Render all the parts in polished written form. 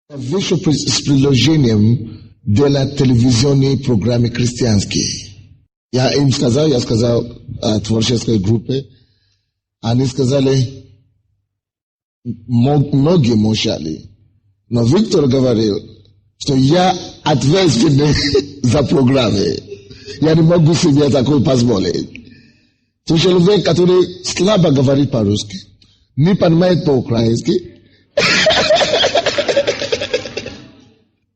Высшее приложением для телевизионной программы христианской. Я сказал творческой группе, они сказали, многие молчали, но Виктор говорил, что я ответственный за программу. Я не могу себе такое позволить. То человек, который слабо говорит по-русски, не понимает по-украински.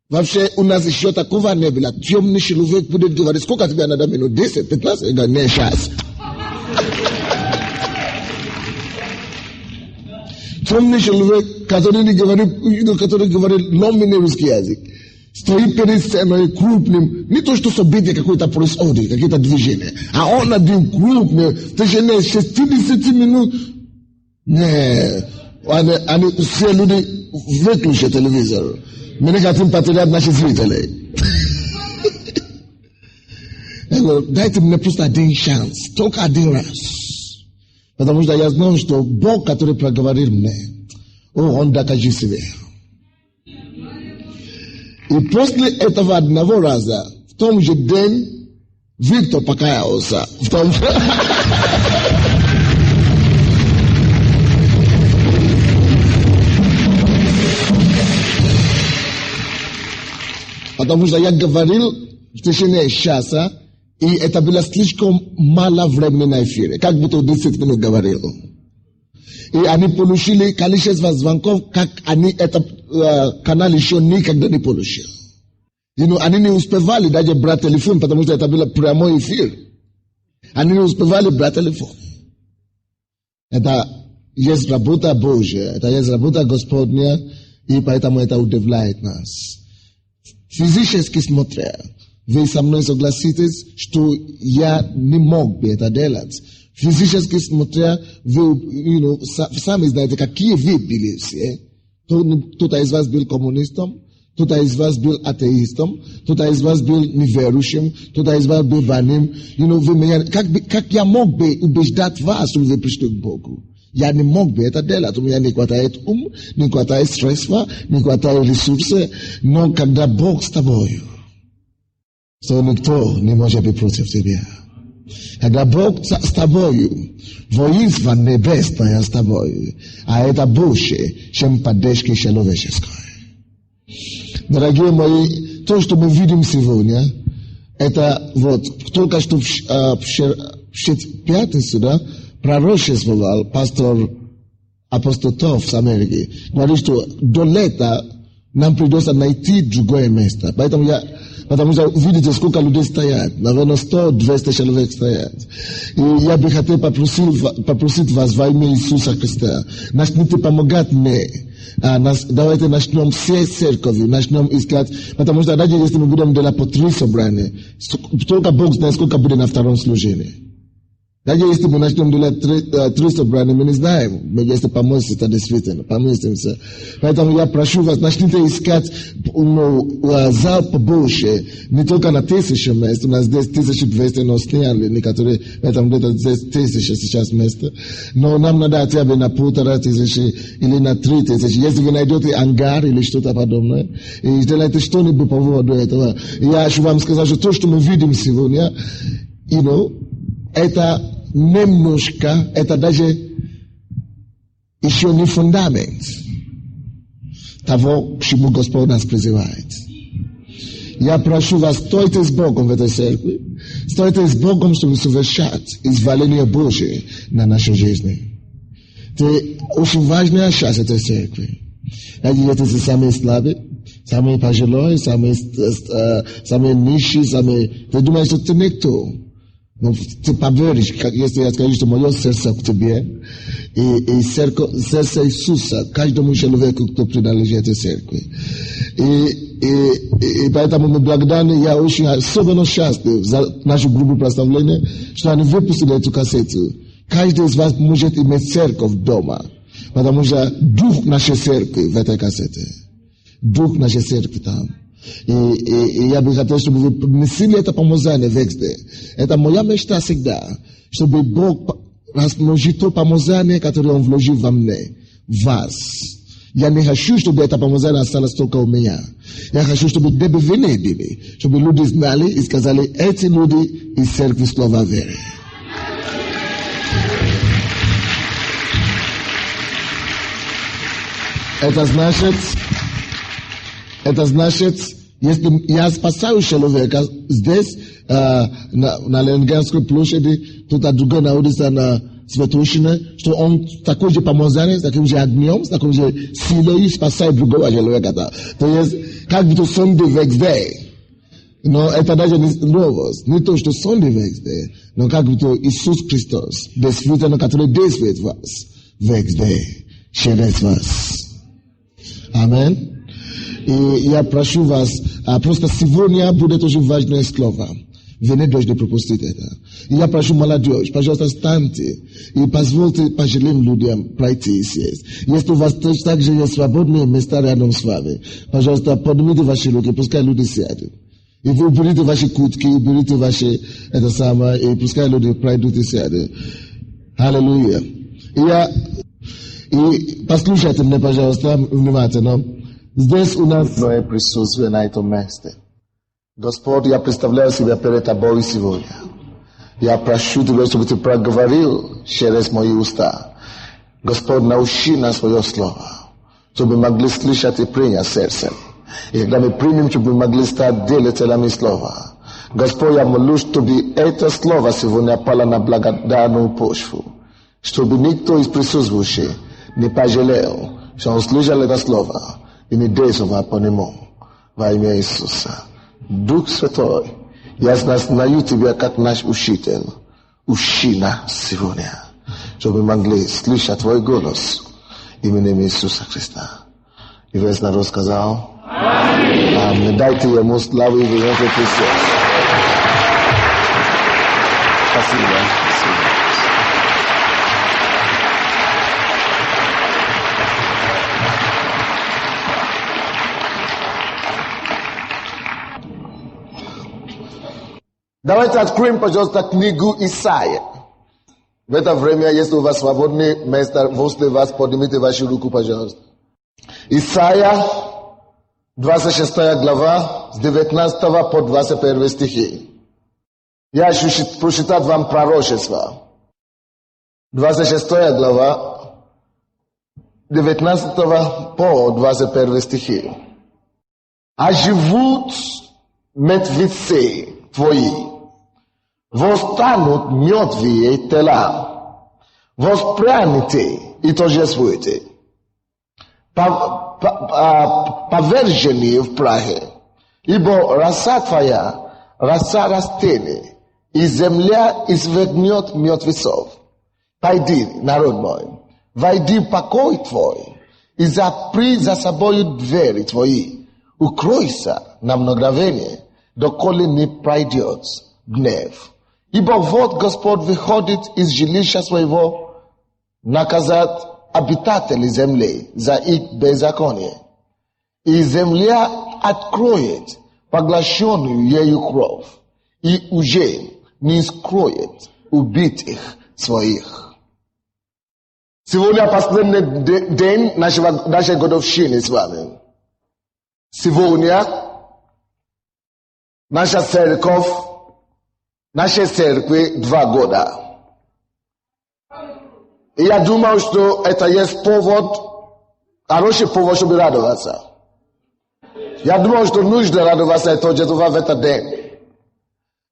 Вообще, у нас еще такого не было. Темный человек будет говорить, сколько тебе надо минут? 10, 15? Я говорю, не, сейчас. Темный человек, который говорит ломный русский язык, стоит перед сценой крупным, не то что событие какое-то происходит, какие-то движения, а он один крупный, в течение 60 минут. Не, они все люди выключат телевизор. Мы не хотим потерять наших зрителей. Я говорю, дайте мне просто один шанс, только один раз. Потому что я знаю, что Бог, который проговорил мне, Он докажет себе. И после этого одного раза, в том же день, Виктор покаялся. Потому что я говорил в течение часа, и это было слишком мало времени на эфире. Как будто 10 минут говорил. И они получили количество звонков, как они это канал еще никогда не получил. Они не успевали даже брать телефон, потому что это был прямой эфир. Они не успевали брать телефон. Это есть работа Божья, это есть работа Господня, и поэтому это удивляет нас. Физически смотря, вы со мной согласитесь, что я не мог бы это делать. Физически смотря, вы сами знаете, какие вы были все. Кто-то из вас был коммунистом, кто-то из вас был атеистом, кто-то из вас был неверующим, кто-то из вас был больным. Как я мог бы убеждать вас, чтобы вы пришли к Богу? Я не мог бы это делать, у меня не хватает не хватает средства, не хватает ресурсов, но когда Бог с тобою, то никто не может быть против тебя. Когда Бог с тобою, воинство небесное с тобою, а это больше, чем поддержки человеческой. Дорогие мои, то, что мы видим сегодня, это только что в пятницу, да, пророчествовал пастор апостол Тоф с Америки. Говорит, что до лета нам придется найти другое место. Потому что видите, сколько людей стоят. Наверное, 100-200 человек стоят. И я бы хотел попросить вас во имя Иисуса Христа. Начните помогать мне. Давайте начнем все церковью, начнем искать. Потому что даже если мы будем делать по 3 собрания, только Бог знает, сколько будет на втором служении. Даже если мы начнем делать 3 собрания, мы не знаем, если помолимся, действительно, помолимся. Поэтому я прошу вас, начните искать зал побольше, не только на 1000 мест, у нас здесь 1200, но сняли, некоторые, поэтому где-то здесь 1000 сейчас мест. Но нам надо хотя бы на 1500 или на 3000. Если вы найдете ангар или что-то подобное, и сделайте что-нибудь по поводу этого. Я хочу вам сказать, что то, что мы видим сегодня, это немножко, это даже еще не фундамент того, к чему Господь нас призывает. Я прошу вас, стойте с Богом в этой церкви, стойте с Богом, чтобы совершать изволение Божие на нашей жизни. Это очень важная часть этой церкви. Если вы самые слабые, самые пожилые, самые нищие, ты думаешь, что ты никто. Но ты поверишь, если я скажу, что мое сердце к тебе, и сердце Иисуса, каждому человеку, кто принадлежит этой церкви. И поэтому мы благодарны, я очень особенно счастлив за нашу группу прославления, что они выпустили эту кассету. Каждый из вас может иметь церковь дома, потому что дух нашей церкви в этой кассете. Дух нашей церкви там. И я бы хотел, чтобы вы принесли это помазание везде. Это моя мечта всегда, чтобы Бог размножил то помазание, которое Он вложил во мне, в вас. Я не хочу, чтобы эта помазание осталось только у меня. Я хочу, чтобы дебы вы видели, чтобы люди знали и сказали, эти люди из церкви слова веры. Это значит, если я спасаю человека здесь, на Ленинградской площади, кто-то другой находится на Светлушине, что он такой же помазание, с таким же огнем, с такой же силой спасает другого человека. То есть, как будто Sunday везде. Но это даже не новость. Не то, что Sunday везде, но как будто Иисус Христос, действительно, который действует в вас, везде, через вас. Аминь. И я прошу вас, просто сегодня будет очень важное слово. Вы не должны пропустить это. И я прошу молодежь, пожалуйста, встаньте и позвольте пожилым людям пройти и сесть. Если у вас также есть свободные места рядом с вами, пожалуйста, поднимите ваши руки, пускай люди сядут. И вы уберите ваши куртки, уберите ваши, это самое, и пускай люди пройдут и сядут. Аллилуйя. И послушайте меня, пожалуйста, внимательно. Здесь у нас твое присутствие на этом месте. Господь, я представляю себя перед тобой сегодня. Я прошу тебя, чтобы ты проговорил через мои уста. Господь, научи нас свое слово, чтобы мы могли слышать и принять сердцем. И когда мы примем, чтобы мы могли стать делателями слова. Господь, я молюсь, чтобы это слово сегодня пало на благодарную почву. Чтобы никто из присутствующих не пожалел, что он слышал это слово и не действовал по нему. Во имя Иисуса. Дух Святой, я знаю тебя как наш учитель. Учи нас сегодня, чтобы мы могли слышать твой голос именем Иисуса Христа. И весь народ сказал: Аминь. Дайте ему славу и величие Христос. Спасибо. Давайте откроем, пожалуйста, книгу Исаия. В это время, если у вас свободное место возле вас, поднимите вашу руку, пожалуйста. Исаия, 26 глава, с 19 по 21 стихи. Я хочу прочитать вам пророчество. 26 глава, 19 по 21 стихи. А живут мертвецы твои, восстанут мертвые тела, воспряните и торжествуйте, поверженные в прахе, ибо роса твоя, роса растений, и земля извергнет мертвецов. Пойди, народ мой, войди в покой твой, и запри за собою двери твои, укройся на мгновение, доколе не пройдет гнев. Ибо вот Господь выходит из жилища своего наказать обитателей земли за их беззаконие. И земля откроет поглощенную ею кровь, и уже не скроет убитых своих. Сегодня последний день нашей годовщины с вами. Сегодня наша церковь, нашей церкви 2 года. И я думаю, что это есть повод, хороший повод, чтобы радоваться. Я думаю, что нужно радоваться и торжествовать в этот день.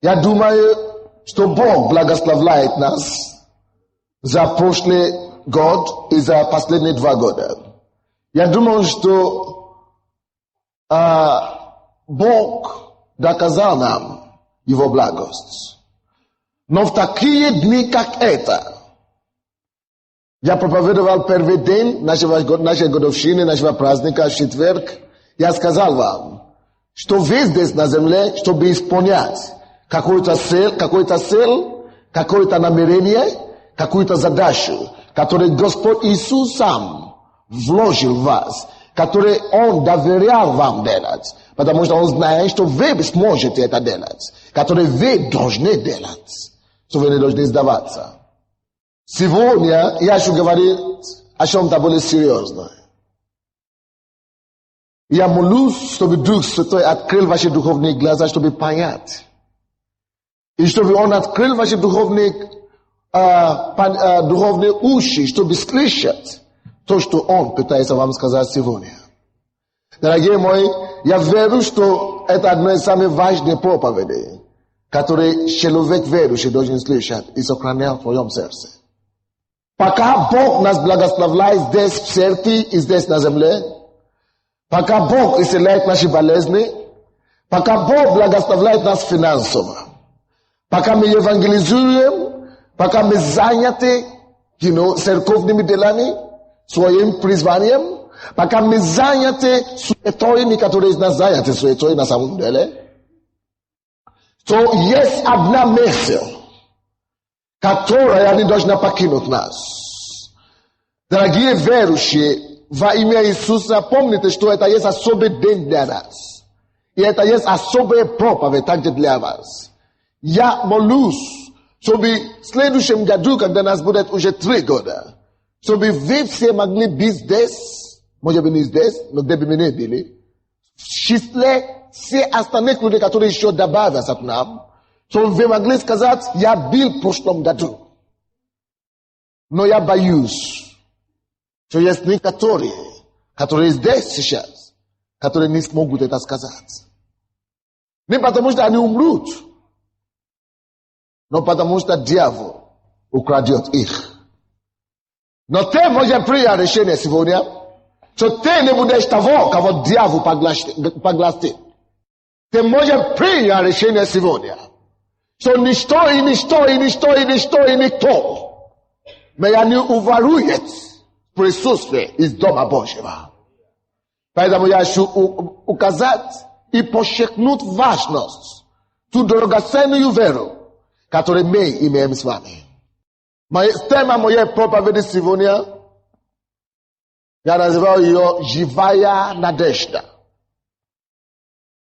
Я думаю, что Бог благословляет нас за прошлый год и за последние 2 года. Я думаю, что Бог доказал нам его благость. Но в такие дни, как это, я проповедовал первый день нашей годовщины, нашего праздника, в четверг. Я сказал вам, что вы здесь на земле, чтобы исполнять какую-то цель, какое-то намерение, какую-то задачу, которую Господь Иисус сам вложил в вас, который Он доверял вам делать, потому что Он знает, что вы сможете это делать, который вы должны делать, что вы не должны сдаваться. Сегодня я хочу говорить о чем-то более серьезном. Я молюсь, чтобы Дух Святой открыл ваши духовные глаза, чтобы понять. И чтобы Он открыл ваши духовные уши, чтобы слышать то, что Он пытается вам сказать сегодня. Дорогие мои, я верю, что это одна из самых важных проповедей, которые человек верующий должен слышать и сохранять в своем сердце. Пока Бог нас благословляет здесь в церкви и здесь на земле, пока Бог исцеляет наши болезни, пока Бог благословляет нас финансово, пока мы евангелизируем, пока мы заняты церковными делами, своим призванием, пока мы заняты суетой, некоторые из нас заняты суетой на самом деле, то есть одна мысль, которая не должна покинуть нас. Дорогие верующие, во имя Иисуса, помните, что это есть особый день для нас. И это есть особая проповедь также для вас. Я молюсь, чтобы в следующем году, когда нас будет уже 3 года, чтобы вы все могли быть здесь, может быть не здесь, но где бы мы не были, в числе все остальных людей, которые еще добавятся к нам, чтобы вы могли сказать, я был в прошлом году. Но я боюсь, что есть некоторые, которые здесь сейчас, которые не смогут это сказать. Не потому что они умрут, но потому что дьявол украдет их. Но ты можешь принять решение сегодня, что ты не будешь того, кого дьявол поглотит. Ты можешь принять решение сегодня, что никто меня не уворует присутствие из Дома Божьего. Поэтому я хочу указать и подчеркнуть важность, ту драгоценную веру, которую мы имеем с вами. Тема моей проповеди сегодня, я называю ее «Живая надежда».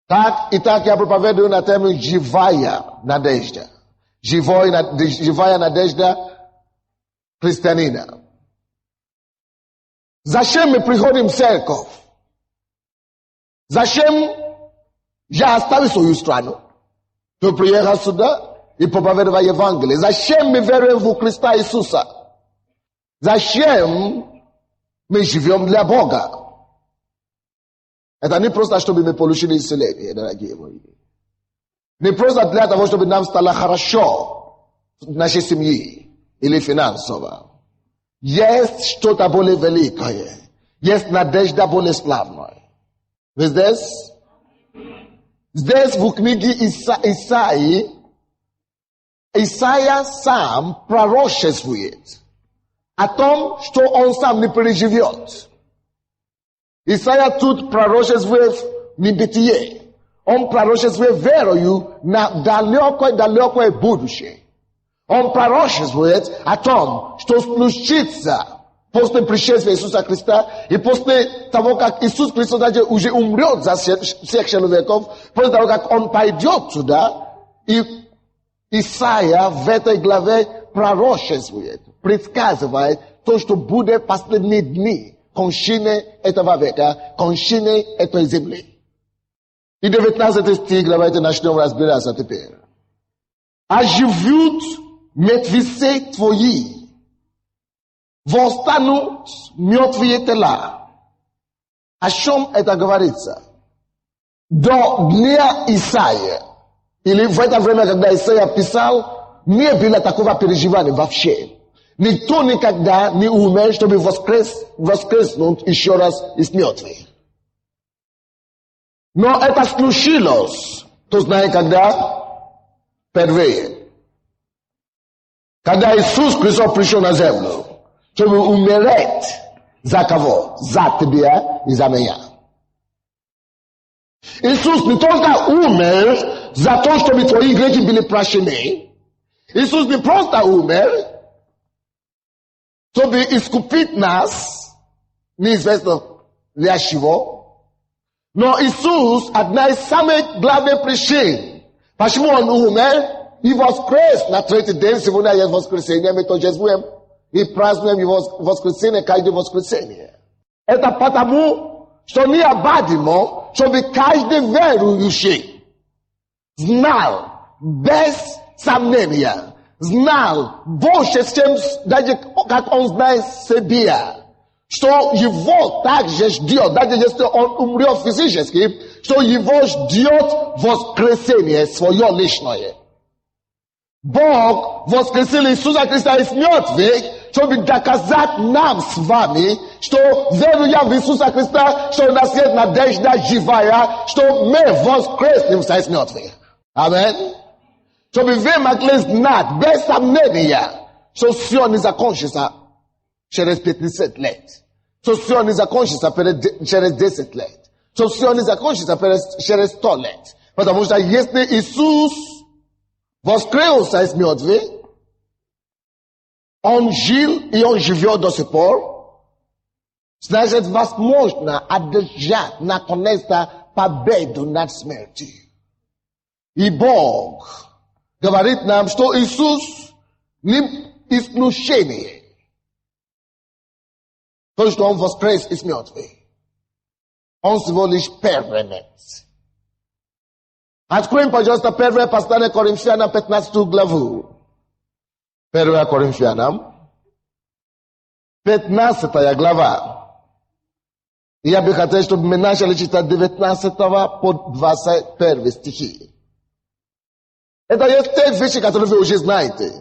Итак, я проповедую на тему «Живая надежда». Живая надежда христианина. Зачем мы приходим в церковь? Зачем я оставил свою страну, чтобы приехать сюда и проповедовать Евангелие? Зачем мы веруем в Христа Иисуса? Зачем мы живем для Бога? Это не просто, чтобы мы получили исцеление, дорогие мои. Не просто для того, чтобы нам стало хорошо в нашей семье или финансово. Есть что-то более великое. Есть надежда более славная. Вы здесь? Здесь в книге Исаии, Исаия сам пророчествует о том, что он сам не переживет. Исаия тут пророчествует небытие. Он пророчествует верою на далекое будущее. Он пророчествует о том, что случится после пришествия Иисуса Христа и после того, как Иисус Христос уже умрет за всех человеков, после того, как Он пойдет туда, и Исаия в этой главе пророчествует, предсказывает то, что будет в последние дни, кончины этого века, кончины этой земли. И 19 стих, давайте начнем разбираться теперь. Оживут мертвецы твои, восстанут мертвые тела. О чем это говорится? До дня Исаия, или в это время, когда Исаия писал, не было такого переживания вообще. Никто никогда не умер, чтобы воскреснуть еще раз из мертвых. Но это случилось, кто знает когда? Впервые. Когда Иисус Христос пришел на землю, чтобы умереть за кого? За тебя и за меня. Иисус не только умер за то, чтобы твои грехи были прощены. Иисус не просто умер, чтобы искупить нас, неизвестно для чего. Но Иисус, одна из самых главных причин, почему Он умер и воскрес на 3-й день. Сегодня есть воскресенье, мы торжествуем и празднуем Его воскресенье, каждое воскресенье. Это потому, što nije badimo, što bi každe verujući znal, bez samnjenja, znal больше, чем даже как он знает себя, что его также ждет, даже если он умрет физически, что его ждет воскресение свое личное. Бог воскресил Иисуса Христа из мертвых, чтобы доказать нам с вами, что веруя в Иисуса Христа, что у нас есть надежда живая, что мы воскреснемся из мертвых. Аминь. Чтобы вы могли знать без сомнения, что все не закончится через 50 лет. Что все не закончится через 10 лет. Что все не закончится через 100 лет. Потому что если Иисус воскресился из мертвых, Он жил и Он живет до сих пор, значит, возможно одержать наконец-то победу над смертью. И Бог говорит нам, что Иисус не исключение. То, что Он воскрес из мертвых. Он всего лишь первенец. Откроем, пожалуйста, 1 послание Коринфянам, 15 главу. 1 Коринфянам, 15 глава. Я бы хотел, чтобы мы начали читать 19 по 21 стихи. Это есть те вещи, которые вы уже знаете.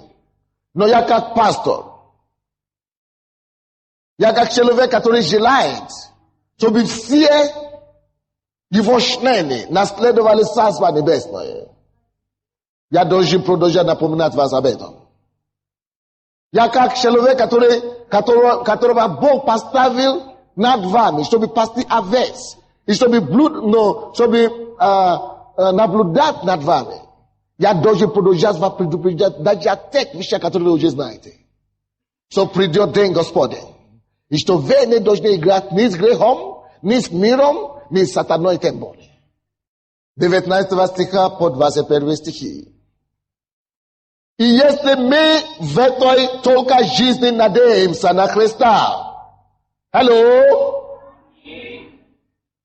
Но я как пастор, я как человек, который желает, чтобы все его члены наследовали Царство Небесное. Я должен продолжать напоминать вас об этом. Я как человек, которого Бог поставил над вами, чтобы пасти овец, и чтобы наблюдать над вами. Я должен продолжать вас предупреждать даже о тех вещах, которые вы уже знаете. Что придет день Господень. И что вы не должны играть ни с грехом, ни с миром, ни с сатаной тем более. 19 стиха по 21 стихи. И если мы в этой только жизни надеемся на Христа. Алло?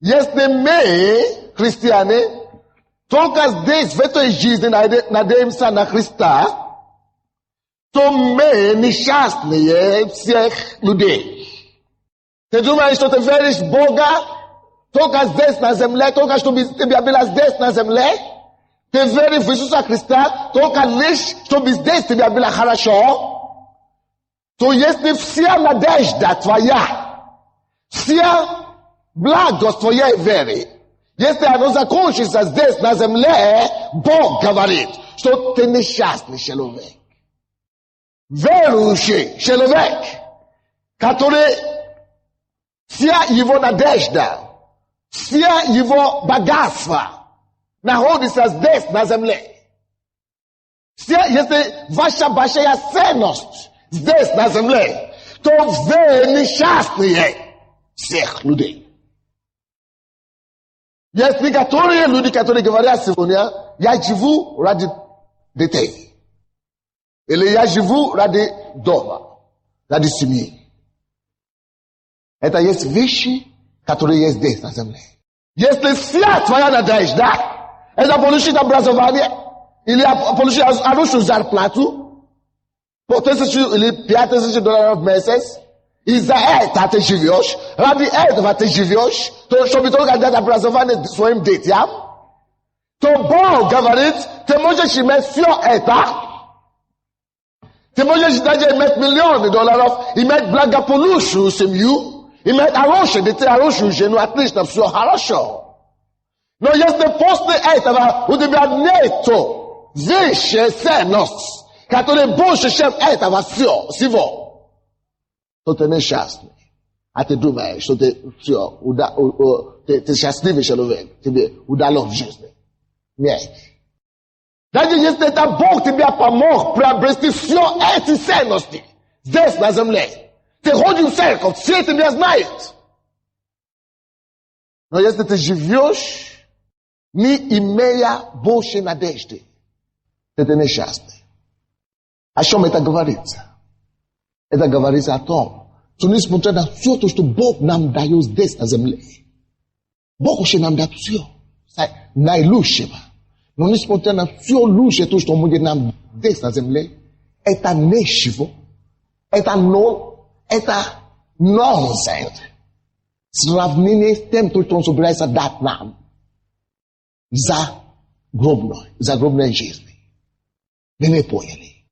Если мы, христиане, только здесь, в этой жизни надеемся на Христа, то мы несчастные всех людей. Ты думаешь, что ты веришь в Бога только здесь на земле, только чтобы тебя было здесь на земле? Ты веришь в Иисуса Христа только лишь, чтобы здесь тебя было хорошо? То если вся надежда твоя, вся благость твоей веры, если оно закончится здесь на земле, Бог говорит, что ты несчастный человек. Верующий человек, который вся его надежда, вся его богатство находится здесь на земле. Если ваша большая ценность здесь на земле, то вы несчастные всех людей. Есть некоторые люди, которые говорят сегодня, я живу ради детей. Или я живу ради дома, ради семьи. Это есть вещи, которые есть здесь на земле. Если вся твоя надежда, это получить образование, или получить хорошую зарплату, по 1000 или 5000 долларов в месяц, и за это ты живешь, ради этого ты живешь, то, чтобы только дать образование своим детям, то Бог говорит, ты можешь иметь все это, ты можешь даже иметь миллионы долларов, иметь благополучную семью, иметь хорошие детей, хорошую жену, отлично, все хорошо. Но если после этого у тебя нету высшей ценности, которая больше, чем этого всего, то ты несчастный. А ты думаешь, что ты все, ты счастливый человек, тебе удалось в жизни. Нет. Даже если это Бог тебе помог приобрести все эти ценности здесь на земле, ты ходишь в церковь, все тебя знают. Но если ты живешь, не имея больше надежды, ты несчастный. О чем это говорится? Это говорится о том, что несмотря на все то, что Бог нам дает здесь на земле, Boko się nam da tio. Najlusie ba. No nie spontana tio lusie to, što mówi nam des na zemlje. Eta neshivo. Eta no. Eta nonsens. Sравнение с тем, что собирается дать нам за гробной жизни. Вы не поняли.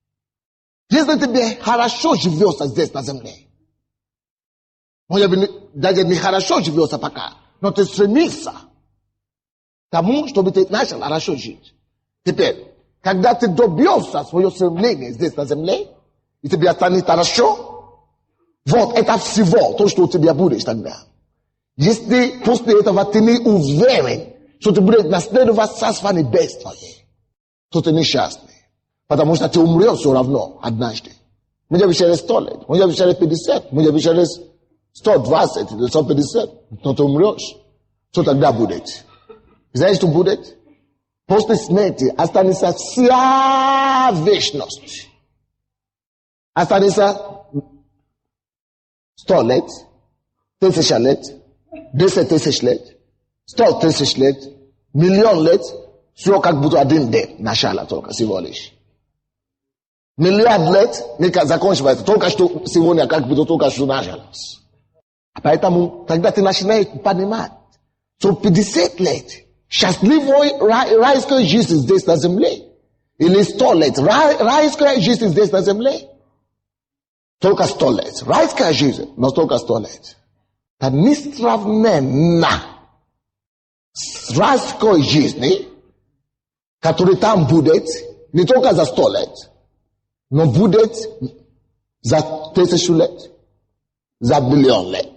Если тебе хорошо живется здесь на земле, может быть, даже не хорошо живется пока, но ты стремишься к тому, чтобы ты начал хорошо жить. Теперь, когда ты добьешься свое стремление здесь на земле, и тебе станет хорошо, вот это всего то, что у тебя будет тогда. Если после этого ты не уверен, что ты будешь наследовать царство небесное, то ты несчастный. Потому что ты умрешь все равно однажды. Может быть, через 100 лет, может быть, через 50, может быть, через 120 или 150, но ты умрешь. Что тогда будет? Знаешь, что будет? После смерти останется вся вечность. Останется 100 лет, 1000 лет, 10 тысяч лет, 100 тысяч лет, миллион лет, все как будто один день, начало только всего лишь. Миллиард лет не закончивается, только что сегодня как будто только что началось. Поэтому тогда ты начинаешь понимать, что 50 лет счастливой райской жизни здесь на земле, или 100 лет райской жизни здесь на земле, только 100 лет. Райская жизнь, но только 100 лет. Это несравненно с райской жизнью, которая там будет не только за 100 лет, но будет за 1000 лет, за миллион лет,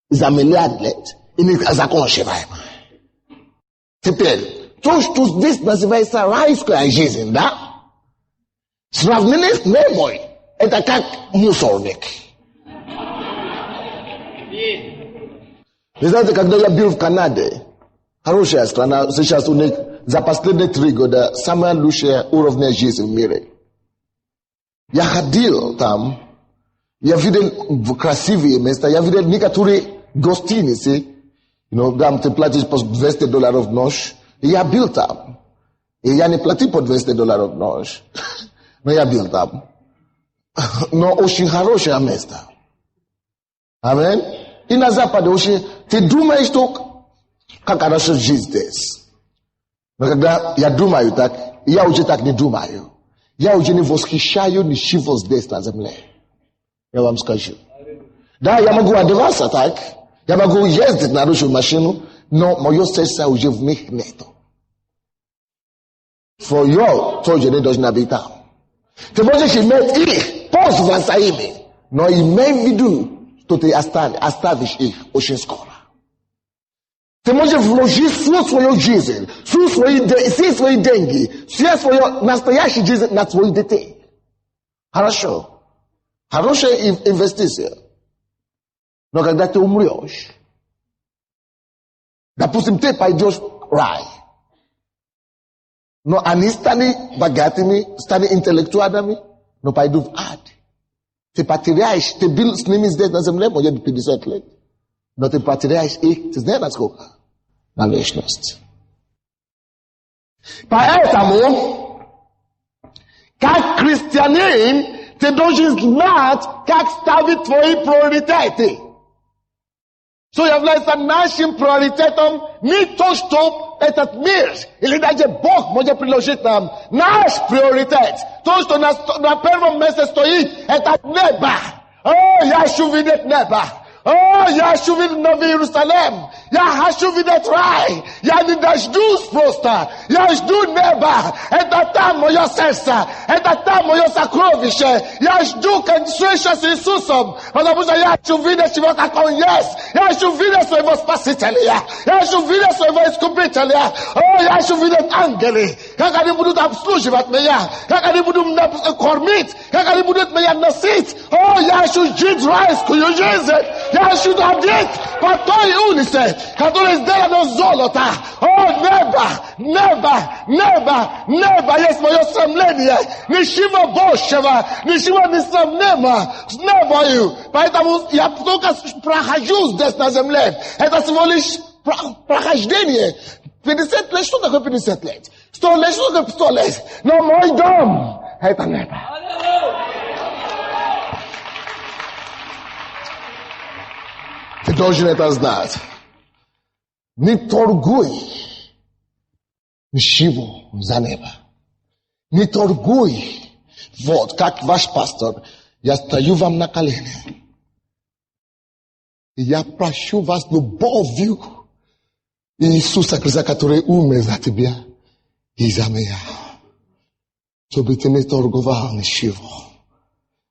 за миллиард лет, и не закончиваемо. Теперь, то, что здесь называется райская жизнь, да? Сравнение с небой, это как мусорник. Вы знаете, когда я был в Канаде, хорошая страна, сейчас у них за последние 3 года самая лучшая уровень жизни в мире. Я ходил там, я видел красивые места, я видел некоторые гостиницы, там ты платишь по $200 в ночь, и я был там. И я не платил по $200 в ночь, но я был там. Но очень хорошее место. Амин. И на Западе очень... Ты думаешь, что как хорошо жить здесь. Но когда я думаю так, я уже так не думаю. Я уже не восхищаю ничего здесь на земле. Я вам скажу. Да, я могу одеваться так. Я могу ездить на хорошую машину, но мое сердце уже в них нету. Твое тоже не должно быть там. Ты можешь иметь их, пользоваться ими, но имей в виду, что ты оставишь их очень скоро. Ты можешь вложить всю свою жизнь, все свои деньги, все свою настоящую жизнь на своих детей. Хорошо. Хорошая инвестиция. Но когда ты умрешь, допустим, ты пойдешь в рай, но они станут богатыми, станут интеллектуалами, но пойдут в ад. Ты потеряешь, ты был с ними здесь на земле, может быть, 50 лет, но ты потеряешь их, ты знаешь насколько? На вечность. Поэтому, как христианин, ты должен знать, как ставить твои приоритеты. Что является нашим приоритетом не то, что этот мир, или даже Бог может предложить нам. Наш приоритет, то, что на первом месте стоит, это небо. О, я хочу видеть небо. О, я хочу видеть Новый Иерусалим. Я хочу видеть рай. Я не дождусь просто. Я жду неба. Это там мое сердце. Это там мое сокровище. Я жду встречи с Иисусом. Потому что я хочу видеть его, как он есть. Я хочу видеть своего Спасителя. Я хочу видеть своего Искупителя. О, я хочу видеть ангелы. Как они будут обслуживать меня. Как они будут меня кормить. Как они будут меня носить. О, я хочу жить райскую жизнь. Я хочу одеть по той улице, которая сделана из золота. О, небо есть мое стремление. Ничего большего, ничего несравнимого с небою. Поэтому я только прохожу здесь на земле. Это всего лишь pra rajdenje. 50 let, što tako 50 let? 100 let, što tako 100 let? No, moj dom! Это небо. Ты должен это знать. Не торгуй ничего за небо. Не торгуй. Вот, как ваш пастор, я стою вам на колени. И я прошу вас любовью Иисуса Христа, который умер за тебя и за меня. Чтобы ты не торговал ничего,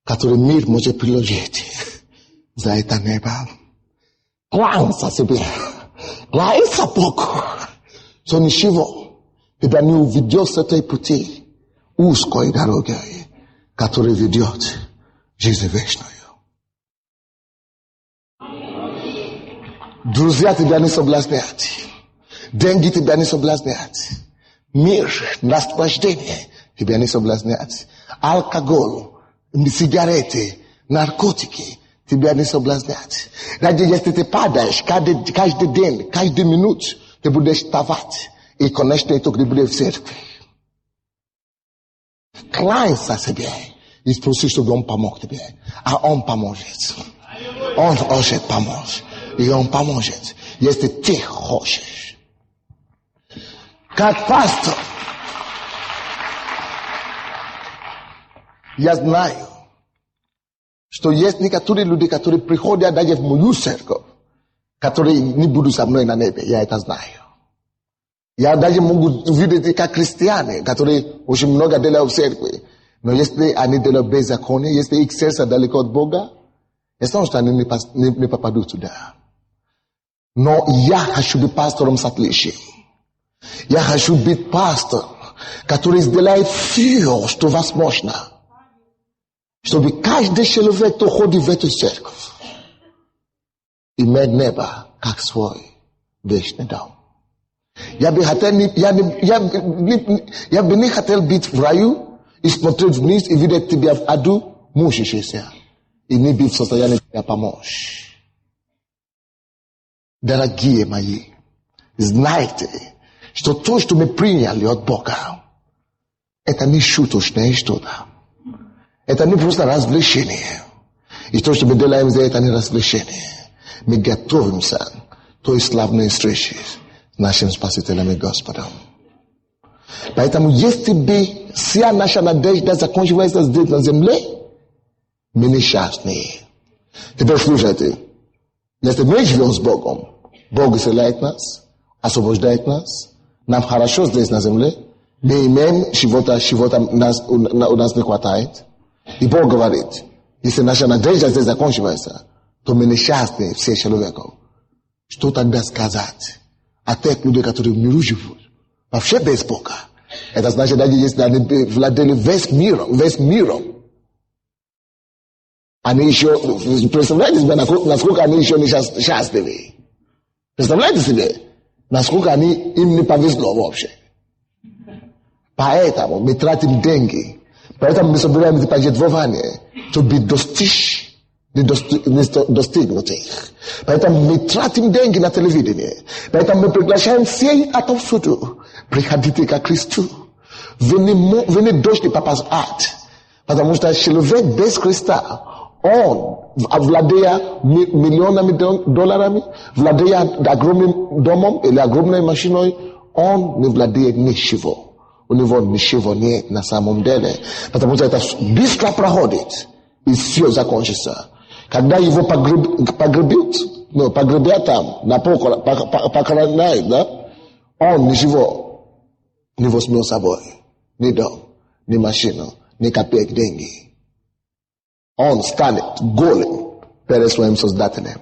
который мир может приложить за это небо. Кланяйся себе. Кланяйся Богу. Что ничего тебя не уведет с этой пути узкой дорогой, которая ведет в жизнь вечную. Друзья тебя не соблазняют. Деньги тебя не соблазняют. Мир, наслаждение тебя не соблазняют. Алкоголь, сигареты, наркотики тебя не соблазняют. Даже если ты падаешь каждый день, каждую минуту, ты будешь вставать и, конечно, только ты будешь в церкви. Кланяйся себе и спроси, чтобы он помог тебе. А он поможет. Он хочет помочь. И он поможет, если ты хочешь. Как пастор, я знаю, что есть некоторые люди, которые приходят даже в мою церковь, которые не будут со мной на небе. Я это знаю. Я даже могу видеть как христиане, которые очень много делают в церкви. Но если они делают беззаконие, если их сердце далеко от Бога, я знаю, что они не попадут туда. Но я хочу быть пастором с отличием. Я хочу быть пастором, который сделает все, что возможно, чтобы каждый человек, кто ходит в эту церковь, имеет небо как свой вечный дом. Я бы не хотел быть в раю и смотреть вниз и видеть тебя в аду, мучающийся, и не быть в состоянии тебя помочь. Дорогие мои, знайте, что то, что мы приняли от Бога, это не шуточное что-то. Это не просто развлечение. И то, что мы делаем здесь, это не развлечение. Мы готовимся к той славной встрече с нашим Спасителем и Господом. Поэтому, если бы вся наша надежда закончилась здесь на земле, мы несчастны. Теперь слушайте. Если мы живем с Богом, Бог исцеляет нас, освобождает нас, нам хорошо здесь на земле, мы имеем чего-то у нас не хватает. И Бог говорит, если наша надежда здесь закончивается, то мы несчастны все человеков. Что тогда сказать о тех людей, которые в миру живут? Вообще без Бога. Это значит, даже если они владели весь миром, они еще, представляете себе, насколько они еще не счастливы. Представляете себе, насколько им не повезло вообще. Поэтому мы тратим деньги. Поэтому мы собираемся пожертвования, чтобы достичь достигнутых. Поэтому мы тратим деньги на телевидение. Поэтому мы приглашаем всех отовсюду. Приходите ко Христу. Вы не дождь попасть в ад. Потому что человек без Христа, он, владея миллионами долларами, владея огромным домом или огромной машиной, он не владеет ничего. У него ничего нет на самом деле. Потому что это быстро проходит, и все закончится. Когда его погребят там, на похоронают, да, он ничего не возьмет с собой. Ни дом, ни машину, ни копеек деньги. Он станет голым перед своим Создателем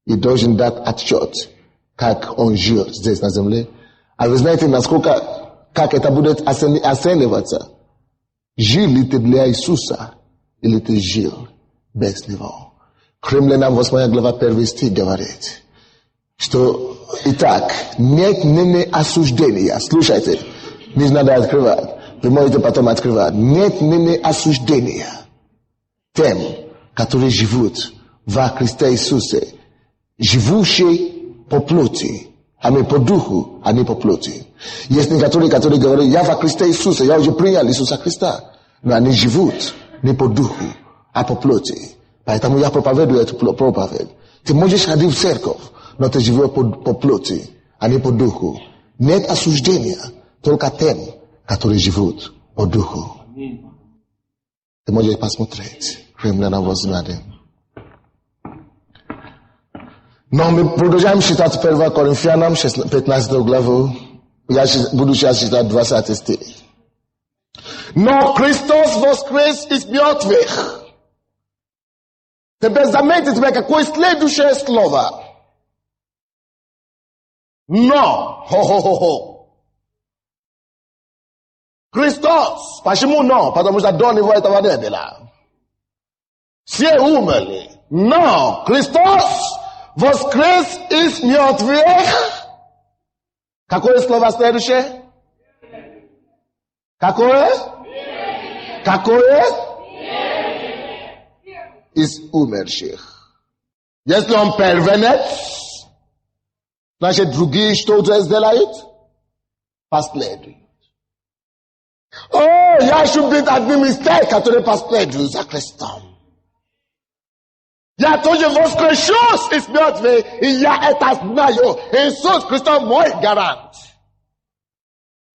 и должен дать отчет, как он жил здесь на земле. А вы знаете, как это будет оцениваться? Жил ли ты для Иисуса или ты жил без Него? Римлянам 8 глава 1 стих говорит, что итак, нет ныне осуждения. Слушайте, не надо открывать. Вы можете потом открывать. Нет ныне осуждения тем, которые живут во Христе Иисусе, живущие po ploti, po duhu, ani po ploti. Jest niektórzy говорят, ja w Chryste Jezusa, ja już przyjął Jezusa Chrysta. No ani żywot, nie po duchu, a po ploti. Поэтому я проповедую эту проповедь. Ты можешь ходить в церковь, но ты живешь по плоти, а не по духу. Нет осуждения, только тем, которые живут по духу. Ты можешь посмотреть. Римлянам 8:1. Но мы продолжаем читать 1 Коринфянам 15 главу. Я буду сейчас читать 20 стих. Но Христос воскрес из мертвых. Теперь заметьте тебе, какое следующее слово. Но. Хо-хо-хо-хо. Христос. Почему но? Потому что до него этого не было. Все умерли. Но Христос воскрес из мертвых. Какое слово следующее? Какое? Какое? Из умерших. Если он первенец, значит другие что-то сделают? Последуют. О, я should быть одним из тех, которые последуют за Христом. Я тоже воскрешусь из мертвых, и я это знаю. Иисус Христос мой гарант.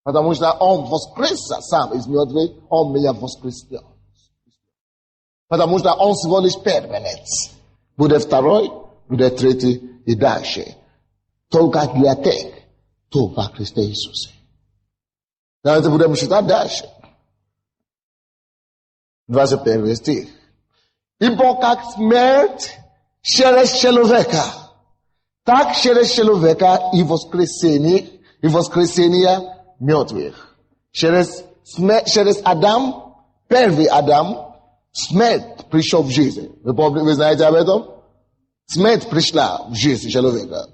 Потому что Он воскрес сам из мертвых, Он меня воскресил. Потому что Он всего лишь первенец. Будет второй, будет третий и дальше. Только для тех, кто во Христе Иисусе. Давайте будем читать дальше. 21 стих. Ибо как смерть через человека, так через человека и воскресение мертвых. Через Адам, первый Адам, смерть пришел в жизнь. Вы знаете об этом? Смерть пришла в жизнь человека.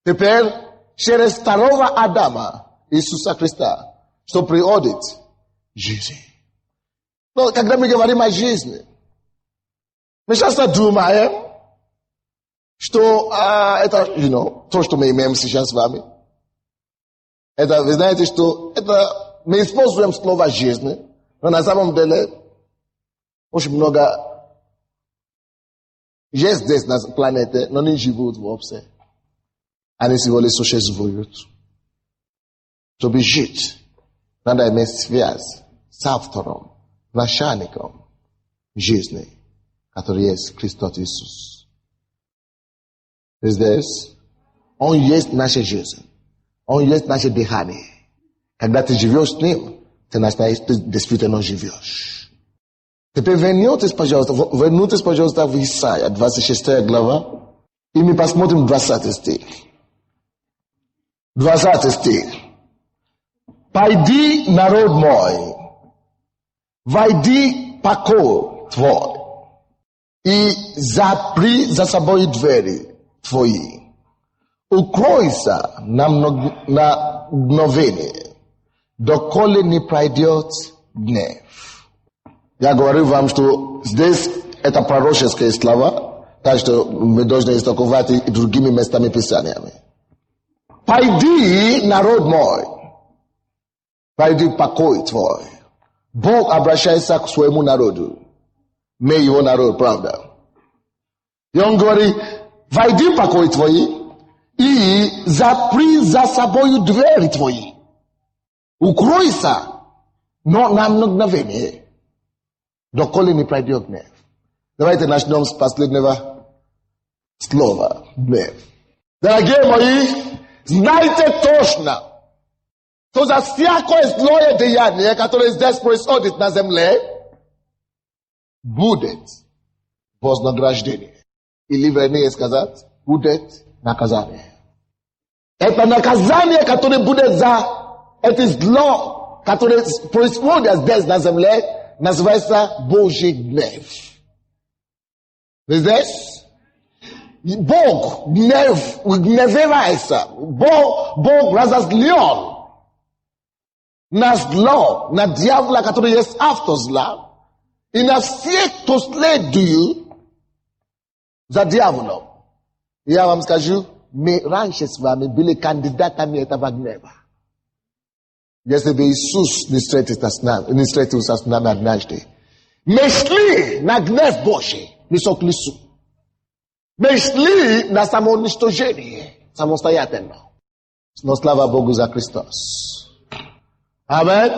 Теперь через второго Адама, Иисуса Христа, что приходит жизнь. Но когда мы говорим о жизни, мы часто думаем, что это, то, что мы имеем сейчас с вами. Это, вы знаете, что это мы используем слово жизни, но на самом деле очень много есть здесь на планете, но не живут вообще. Они всего лишь существуют. Чтобы жить, надо иметь связь с автором, начальником жизни, который есть Христос Иисус. Здесь Он есть наша жизнь. Он есть наше дыхание. Когда ты живешь с Ним, ты действительно живешь. Теперь вернитесь, пожалуйста, в Исаия, 26 глава, и мы посмотрим 20 стих. 20 стих. «Пойди, народ мой, войди покой твой, и запри за собой двери твои. Укройся на мгновение, доколе не пройдет гнев». Я говорю вам, что здесь это пророческие слова, так что мы должны истолковать и другими местами Писаниями. «Пойди, народ мой, пойди покой твой». Бог обращается к своему народу. Мы его народ, правда. И он говорит: войди в покой твой и запри за собой двери твои. Укройся, но на мгновение, доколе не пройдет гнев. Давайте начнем с последнего слова. Гнев. Дорогие мои, знайте точно, что за всякое злое деяние, которое здесь происходит на земле, будет вознаграждение. Или вернее сказать, будет наказание. Это наказание, которое будет за это зло, которое происходит здесь на земле, называется Божий гнев. Вы здесь? Бог гневается. Бог разозлен на зло, на дьявола, который есть автор зла, и на всех, кто следует за дьяволом. Я вам скажу, me раньше с вами были кандидатами этого гнева. Если бы Иисус не встретился с нами однажды, мы шли на гнев Божий, лицо к лицу. Мы шли на самоуничтожение самостоятельно. Но слава Богу за Христос. Амин.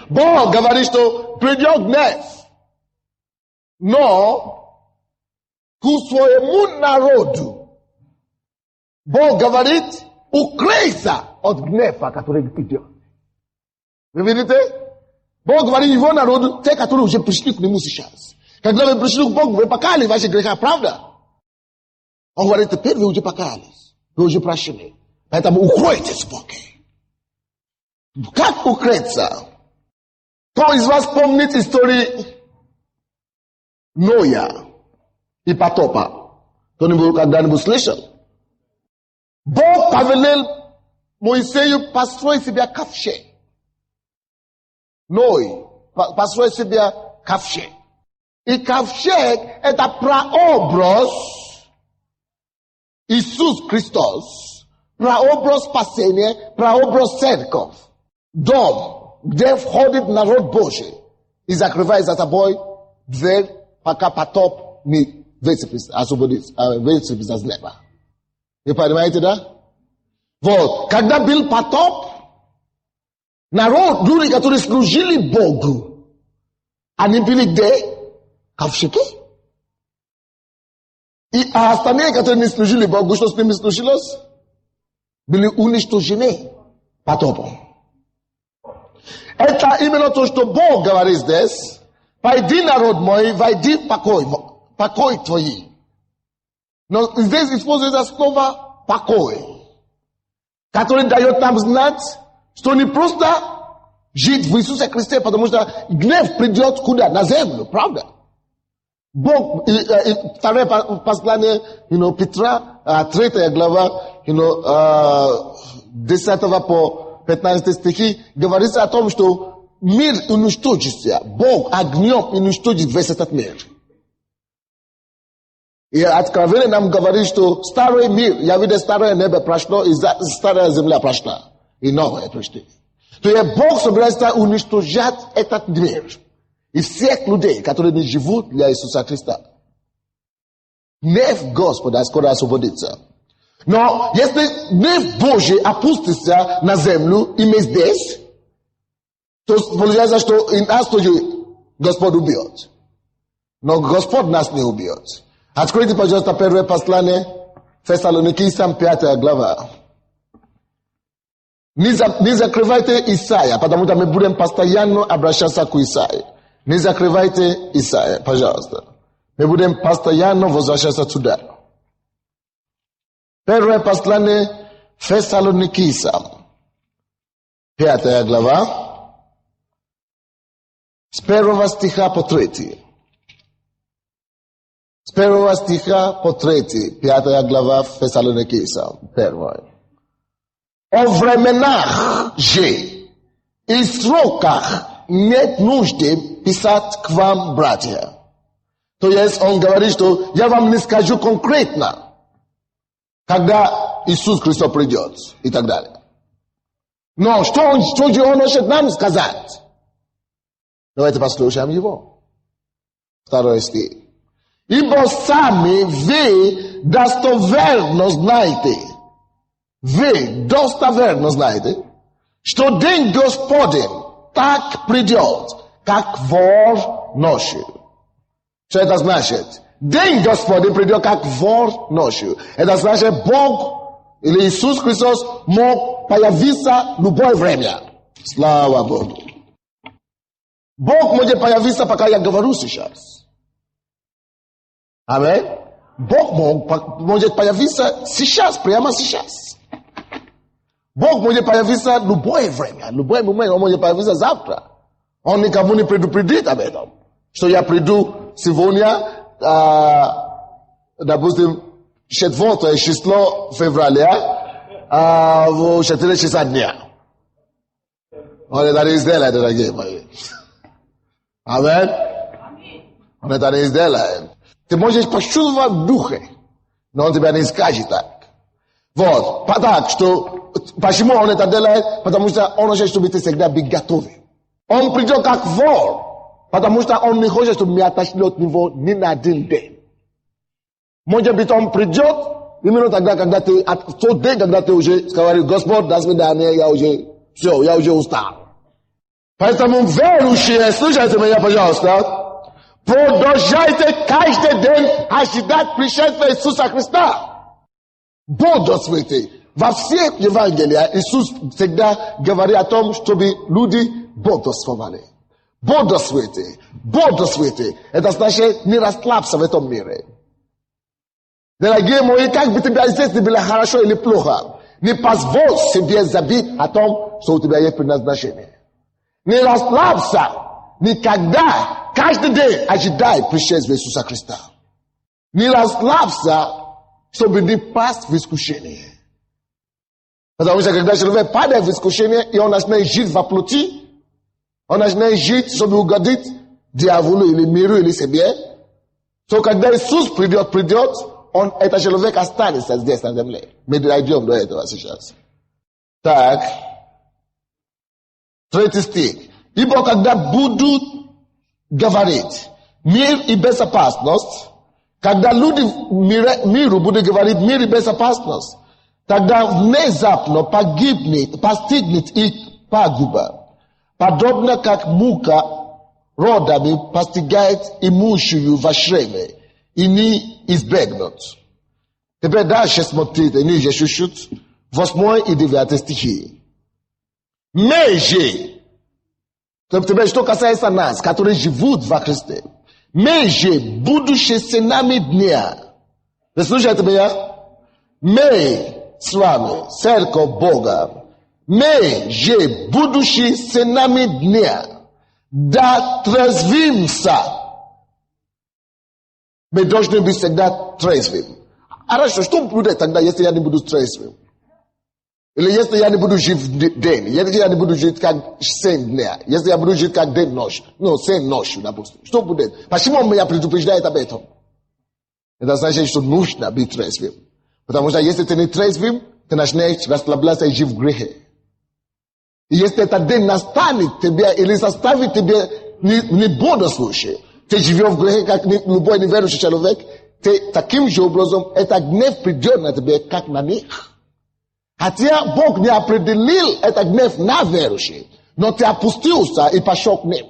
Бог говорит, что придет гнев. Но к своему народу Бог говорит, укройся от гнева, который придет. Вы видите? Бог говорит его народу, те, которые уже пришли к нему сейчас. Когда вы пришли к Богу, вы покаяли ваши греха, правда? Он говорит, теперь вы уже покаялись, вы уже прощены. Поэтому укройтесь в Боге. Как укрыться? Кто из вас помнит истории Ноя и потопа? Кто-нибудь когда-нибудь слышал? Бог повелел Моисею построить себе ковчег. Ной построить себе ковчег. И ковчег — это прообраз Иисус Христос, прообраз спасения, прообраз церковь. Дом, где входит народ Божий и закрывает за собой дверь, пока потоп не освободится с неба. Вы понимаете, да? Вот, когда был потоп, народ, люди, которые служили Богу, они были где? Ковчеги. И остальные, которые не служили Богу, что с ними случилось? Были уничтожены потопом. Это именно то, что Бог говорит здесь. Пойди, народ мой, войди в покой твой. Но здесь используется слово покой, который дает нам знать, что не просто жить в Иисусе Христе, потому что гнев придет куда? На землю, правда? Бог, второе послание, Петра, 3 глава, 10 по 15 стихи, говорится о том, что мир уничтожится. Бог огнем уничтожит весь этот мир. И Откровение нам говорит, что старый мир, я видел старое небо прошло, и старая земля прошла, и новое пришло. То есть Бог собирается уничтожать этот мир и всех людей, которые не живут для Иисуса Христа. Гнев Господа скоро освободится. Но если гнев Божий опустится на землю, и мы здесь, то получается, что и нас тоже Господь убьет. Но Господь нас не убьет. Откройте, пожалуйста, первое послание Фессалоникийцам, 5 глава. Не закрывайте Исаия, потому что мы будем постоянно обращаться к Исаии. Не закрывайте Исаия, пожалуйста. Мы будем постоянно возвращаться туда. Первое послание Фессалоникийцам, 5 глава, с 1 стиха по 3. С 1 стиха по 3, 5 глава Фессалоникийцам, 1. О временах же и сроках нет нужды писать к вам, братья. То есть он говорит, что я вам не скажу конкретно, когда Иисус Христос придет и так далее. Но что же он хочет нам сказать? Давайте послушаем его. 2 стих. Ибо сами вы достоверно знаете, что день Господень так придет, как вор ночью. Что это значит? День Господень придет, как вор ночью. Это значит, Бог или Иисус Христос мог появиться в любое время. Слава Богу. Бог может появиться, пока я говорю сейчас. Аминь. Бог может появиться сейчас, прямо сейчас. Бог может появиться в любое время, в любой момент. Он может появиться завтра. Он никому не предупредит об этом. Что я приду сегодня, допустим, 4 число февраля, в 4 часа дня. Он это не сделает, дорогие мои. Аминь. Он это не сделает. Ты можешь почувствовать в духе, но он тебя не скажет так. Вот. Так что, почему он это делает? Потому что он хочет, чтобы ты всегда был готовым. Он придет как вор, потому что он не хочет, чтобы мы отошли от него ни на один день. Может быть, он придет именно тогда, когда ты, в тот день, когда ты уже говоришь: Господь, до свидания, я уже устал. Поэтому верующие, слушайте меня, пожалуйста, продолжайте каждый день ожидать пришествия Иисуса Христа. Бодрствуйте. Во всех Евангелиях Иисус всегда говорит о том, чтобы люди бодрствовали. Бодрствуйте. Бодрствуйте. Это значит не расслабься в этом мире. Дорогие мои, как бы тебе здесь не было хорошо или плохо, не позволь себе забыть о том, что у тебя есть предназначение. Не расслабься никогда, каждый день ожидай пришествия Иисуса Христа. Не расслабься, чтобы не пасть в искушение. Потому что когда человек падает в искушение, и он начинает жить во плоти, он начинает жить, чтобы угодить дьяволу или миру или себе, то когда Иисус придет, этот человек останется здесь на земле. Мы дойдем до этого сейчас. Так. 3 стих. Ибо когда будут говорить мир и безопасность, когда люди миру будут говорить мир и безопасность, тогда внезапно постигнет их пагуба, подобно как мука родами постигает имущую во чреве, и не избегнут. Теперь дальше смотрите, ниже чуть-чуть, 8 и 9 стихи. Мы же, теперь что касается нас, которые живут во Христе, мы же, будучи сынами дня, вы слушаете меня? Мы с вами, церковь Бога, мы же, будучи сынами дня, да трезвимся. Мы должны быть всегда трезвым. Хорошо, что будет тогда, если я не буду трезвым? Или если я не буду жить день, если я не буду жить как 7 дня, если я буду жить как день-ночь, 7 ночью, допустим. Что будет? Почему меня предупреждает об этом? Это значит, что нужно быть трезвым. Потому что если ты не трезвым, ты начинаешь расслабляться и жить в грехе. И если этот день настанет тебе или заставит тебя не бодрствующий, ты живешь в грехе, как любой неверующий человек, ты таким же образом, этот гнев придет на тебя, как на них. Хотя Бог не определил этот гнев на верующих, но ты опустился и пошел к ним.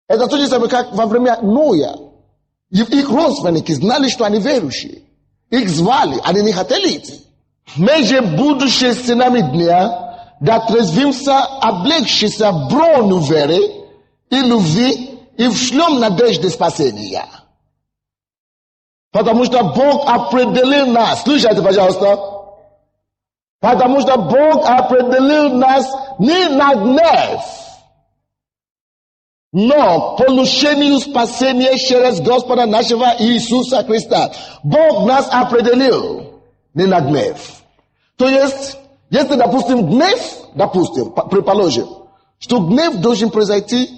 Это то же самое, как во время Ноя. Их родственники знали, что они верующие. Их звали, они не хотели идти. Мы же, будучи сынами дня, да трезвимся, облегшися в броню веры и любви, и в шлем надежды спасения. Потому что Бог определил нас. Слушайте, пожалуйста. Потому что Бог определил нас не на гнев, но получению спасения через Господа нашего Иисуса Христа. Бог нас определил не на гнев. То есть, если, допустим, предположим, что гнев должен произойти,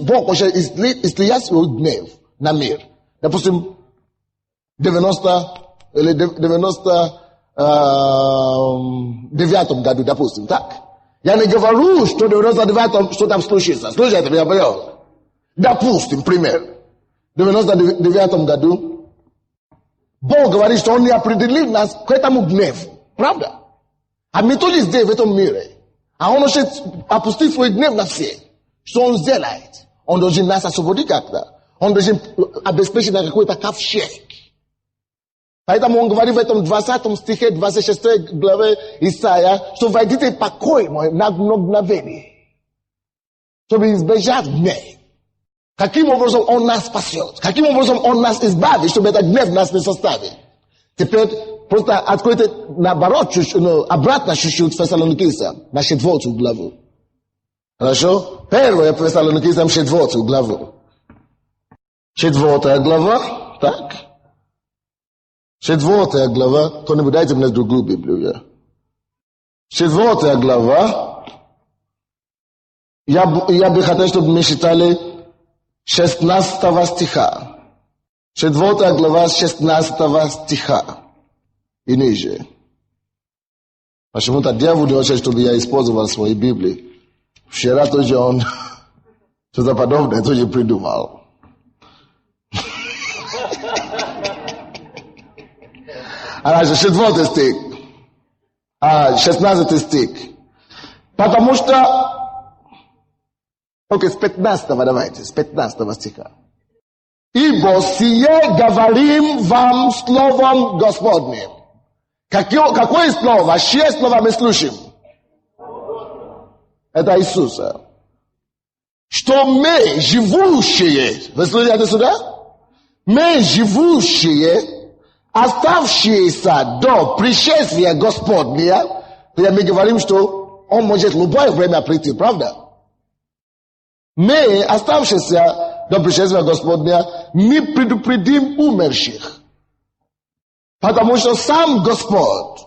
Бог хочет излиять свой гнев на мир. Допустим, 90 или 99 году, допустим, так. Я не говорю, что в 99-м что там случится. Слушайте меня, пожалуйста. Допустим, пример. В 99 году Бог говорит, что Он не определил нас к этому гневу. Правда? А мы тоже здесь, в этом мире. А Он хочет опустить свой гнев на всех. Что Он сделает? Он должен нас освободить как-то. Он должен обеспечить на какой-то ковчег. Поэтому он говорит в этом 20 стихе, 26 главе Исаия, что войдите в покой мой на мгновение, чтобы избежать гнев. Каким образом он нас спасет? Каким образом он нас избавит, чтобы этот гнев нас не составит? Теперь просто откройте наоборот, обратно чуть-чуть Фессалоникийцам, на 4 главу. Хорошо? 1 Фессалоникийцам 4 главу. 4 глава, так? 4 глава, кто-нибудь дайте мне другую Библию. 4 глава, я бы хотел, чтобы мы читали 16 стиха. 4 глава 16 стиха. i niже. Почему то дьявол не хочет, чтобы я использовал свои Библии. Вчера тоже он что-то подобное тоже придумал. Значит, 4 стих. 16 стих. Потому что... Окей, с 15 давайте, с 15 стиха. Ибо сие говорим вам словом Господним. Какое слово? Чье слово мы слушаем? Это Иисуса. Что мы, живущие, вы слышите сюда? Мы, живущие, оставшиеся до пришествия Господня, мы говорим, что Он может в любое время прийти, правда? Мы, оставшиеся до пришествия Господня, мы предупредим умерших. Потому что сам Господь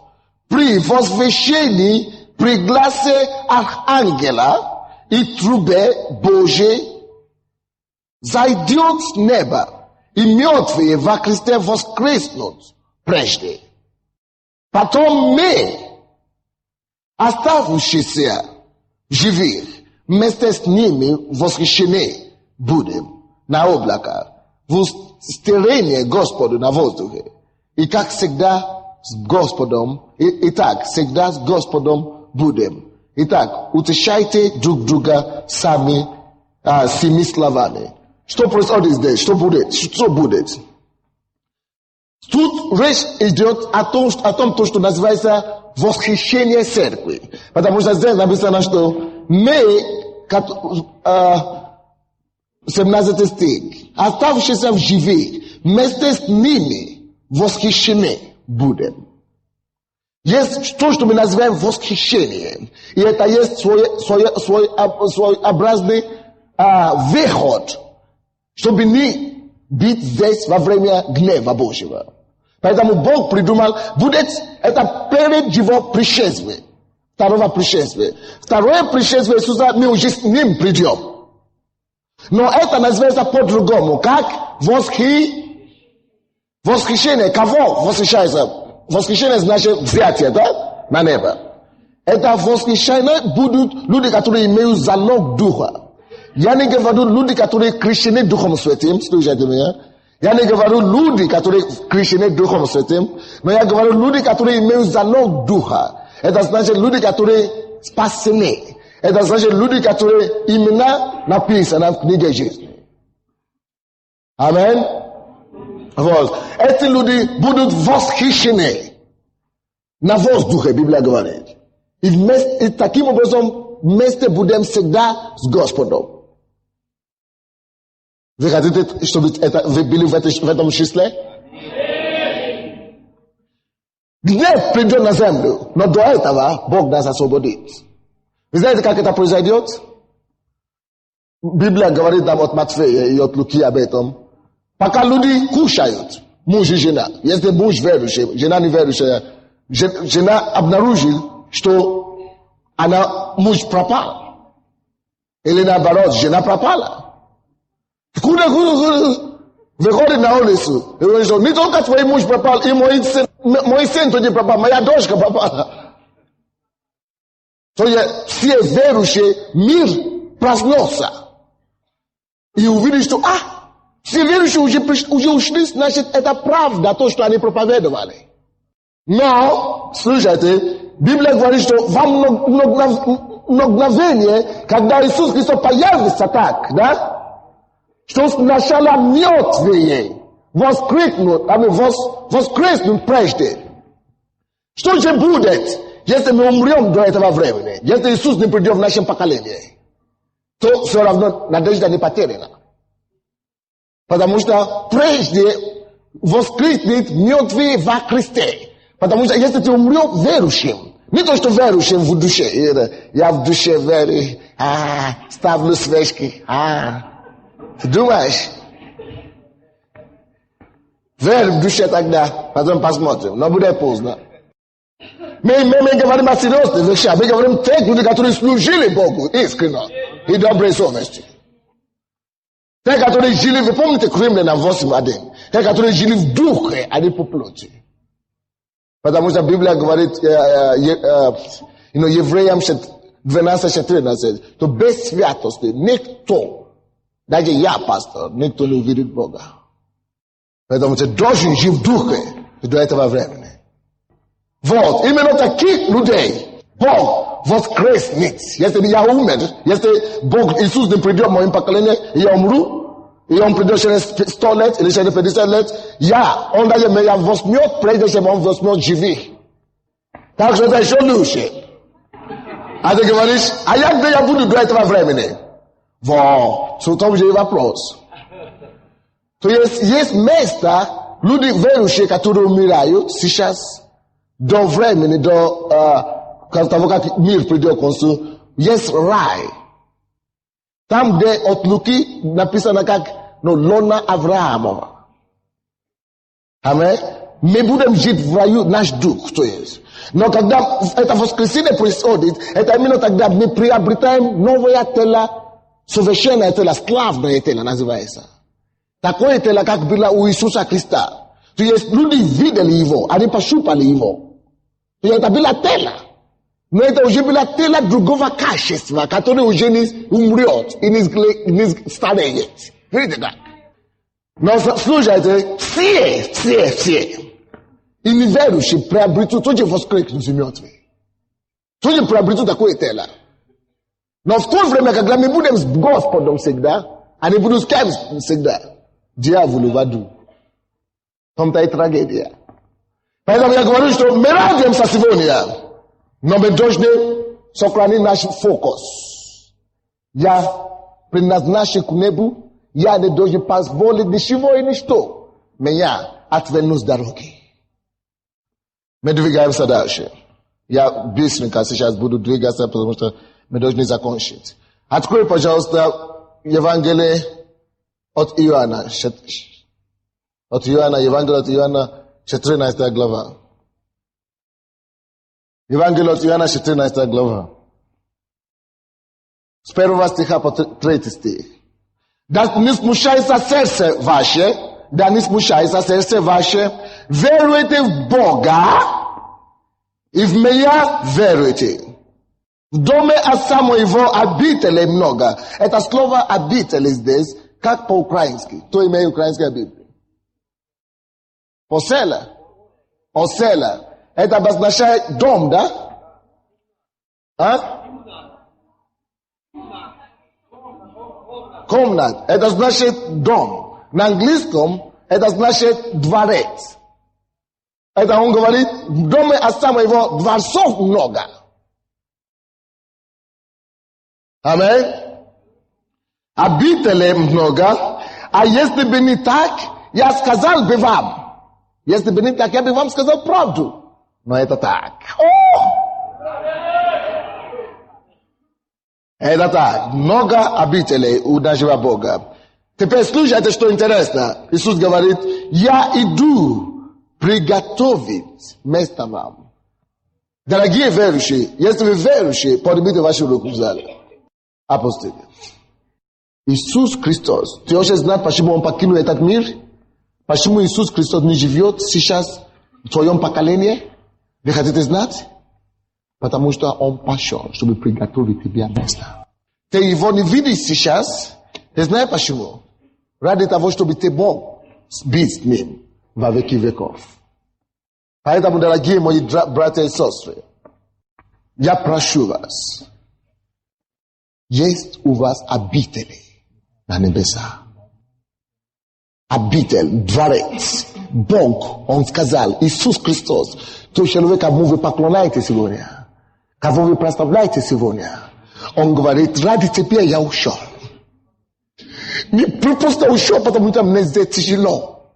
при возвещении, при гласе архангела и трубе Божьей зайдет с неба, и мертвые во Христе воскреснут прежде. Потом мы, оставшиеся живых, вместе с ними воскрешены будем на облаках, в устроении Господу на воздухе. И как всегда с Господом, итак, всегда с Господом будем. Итак, утешайте друг друга сами, семи словами. Что происходит здесь? Что будет? Что будет? Тут речь идет о том, что называется восхищение церкви. Потому что здесь написано, что мы, 17 стих, оставшиеся в живых, вместе с ними восхищены будем. Есть то, что мы называем восхищением. И это есть своеобразный выход, чтобы не быть здесь во время гнева Божьего. Поэтому Бог придумал, будет это перед его пришествием. Второго пришествия. Второе пришествие Иисуса, мы уже с ним придем. Но это называется по-другому. Как восхищение. Кого восхищается? Восхищение значит взятие, да? На небо. Это восхищение будут люди, которые имеют залог духа. Я не говорю люди, которые крещены Духом Святым. Слушайте меня. Я не говорю люди, которые крещены Духом Святым. Но я говорю люди, которые имеют залог духа. Это значит люди, которые спасены. Это значит люди, которые имена написаны в книге жизни. Аминь. Вот. Эти люди будут восхищены на воздухе, Библия говорит. И таким образом вместе будем всегда с Господом. Вы хотите, чтобы вы были в этом числе? Гнев придет на землю, но до этого Бог нас освободит. Вы знаете, как это произойдет? Библия говорит нам от Матфея и от Луки об этом. Пока люди кушают, муж и жена. Если муж верующий, жена не верующая, жена обнаружила, что муж пропал. Или наоборот, жена пропала. Куда? Выходит на улицу. И говорит, что не только твой муж пропал, и мой сын тоже пропал, моя дочка пропала. То есть все верующие, мир проснулся. И увидели, что все верующие уже ушли, значит, это правда, то, что они проповедовали. Но, слушайте, Библия говорит, что во мгновение, когда Иисус Христос появится так, да, что сначала мертвые воскреснут прежде. Что же будет, если мы умрем до этого времени? Если Иисус не придет в нашем поколении, то все равно надежда не потеряна. Потому что прежде воскреснет мертвые во Христе. Потому что если ты умрешь верующим, не то, что верующим в душе, я в душе верю, ставлю свечки, ты думаешь? Верь в душе тогда, потом посмотрим, но будет поздно. Мы говорим о серьезных вещах, мы говорим те люди, которые служили Богу искренне и доброй совести. Те, которые жили, вы помните Римлянам 8:1, те, которые жили в духе, а не по плоти. Потому что Библия говорит, евреям 12:13, то без святости никто, даже я, пастор, никто не увидит Бога. Поэтому ты должен жить в духе до этого времени. Вот, именно таких людей Бог воскреснет. Если я умер, если Бог, Иисус не придет в моем поколении, я умру, и Он придет через 100 лет или через 50 лет, Он даже меня возьмет, прежде чем Он возьмет живых. Так что это еще лучше. А ты говоришь, а где я буду до этого времени? Вот, в том же и вопрос. То есть место, люди верующие, которые умирают сейчас, до времени, до того, как мир придет к концу, есть рай. Там, где от Луки написано как лона Авраамова. Аминь. Мы будем жить в раю, наш дух, то есть. Но когда это воскресенье происходит, это именно тогда мы приобретаем новое тело, совершенное тело, славное тело называется. Такое тело, как было у Иисуса Христа. То есть люди видели его, они пощупали его. И это было тело. Но это уже было тело другого качества, которое уже не умрет и не стареет. Видите как? Но слушайте, все. И неверующие приобретут, тоже воскреснут мертвые. Тоже приобретут такое тело. Но в то время, когда мы будем с Господом всегда, а не будем с кем всегда, дьяволу в аду. Там-то и трагедия. Поэтому я говорю, что мы радуемся сегодня, но мы должны сохранить наш фокус. Я предназначен к небу, я не должен позволить ничего и ничто меня отвернуть с дороги. Мы двигаемся дальше. Я быстренько сейчас буду двигаться, потому что мы должны закончить. Открой, пожалуйста, Евангелие от Иоанна. Евангелие от Иоанна, 14 глава. Евангелие от Иоанна, 14 глава. С 1 стиха по 3 стих. Да не смущается сердце ваше, веруйте в Бога и в меня веруйте. В доме отца моего обителей много. Это слово обители здесь, как по-украински. Кто имеет украинская Библия? Осела. Это обозначает дом, да? Комнат. Это значит дом. На английском это значит дворец. Это он говорит, в доме отца моего дворцов много. Аминь. Обителей много. А если бы не так, я сказал бы вам. Если бы не так, я бы вам сказал правду. Но это так. Это так. Много обителей у нашего Бога. Теперь слушайте, что интересно. Иисус говорит, я иду приготовить место вам. Дорогие верующие, если вы верующие, поднимите вашу руку в зале. Апостолы. Иисус Христос. Ты хочешь знать, почему Он покинул этот мир? Почему Иисус Христос не живет сейчас в твоем поколении? Вы хотите знать? Потому что Он пошел, чтобы приготовить тебе место. Ты его не видишь сейчас. Ты знаешь почему? Ради того, чтобы ты мог быть с ним во веки веков. Поэтому, дорогие мои братья и сестры, я прошу вас, есть у вас обители на небесах. Обитель, дворец, Бог, Он сказал, Иисус Христос, тот человек, кому вы поклоняете сегодня, кого вы прославляете сегодня, Он говорит, ради тебя я ушел. Не просто ушел, потому что мне здесь тяжело.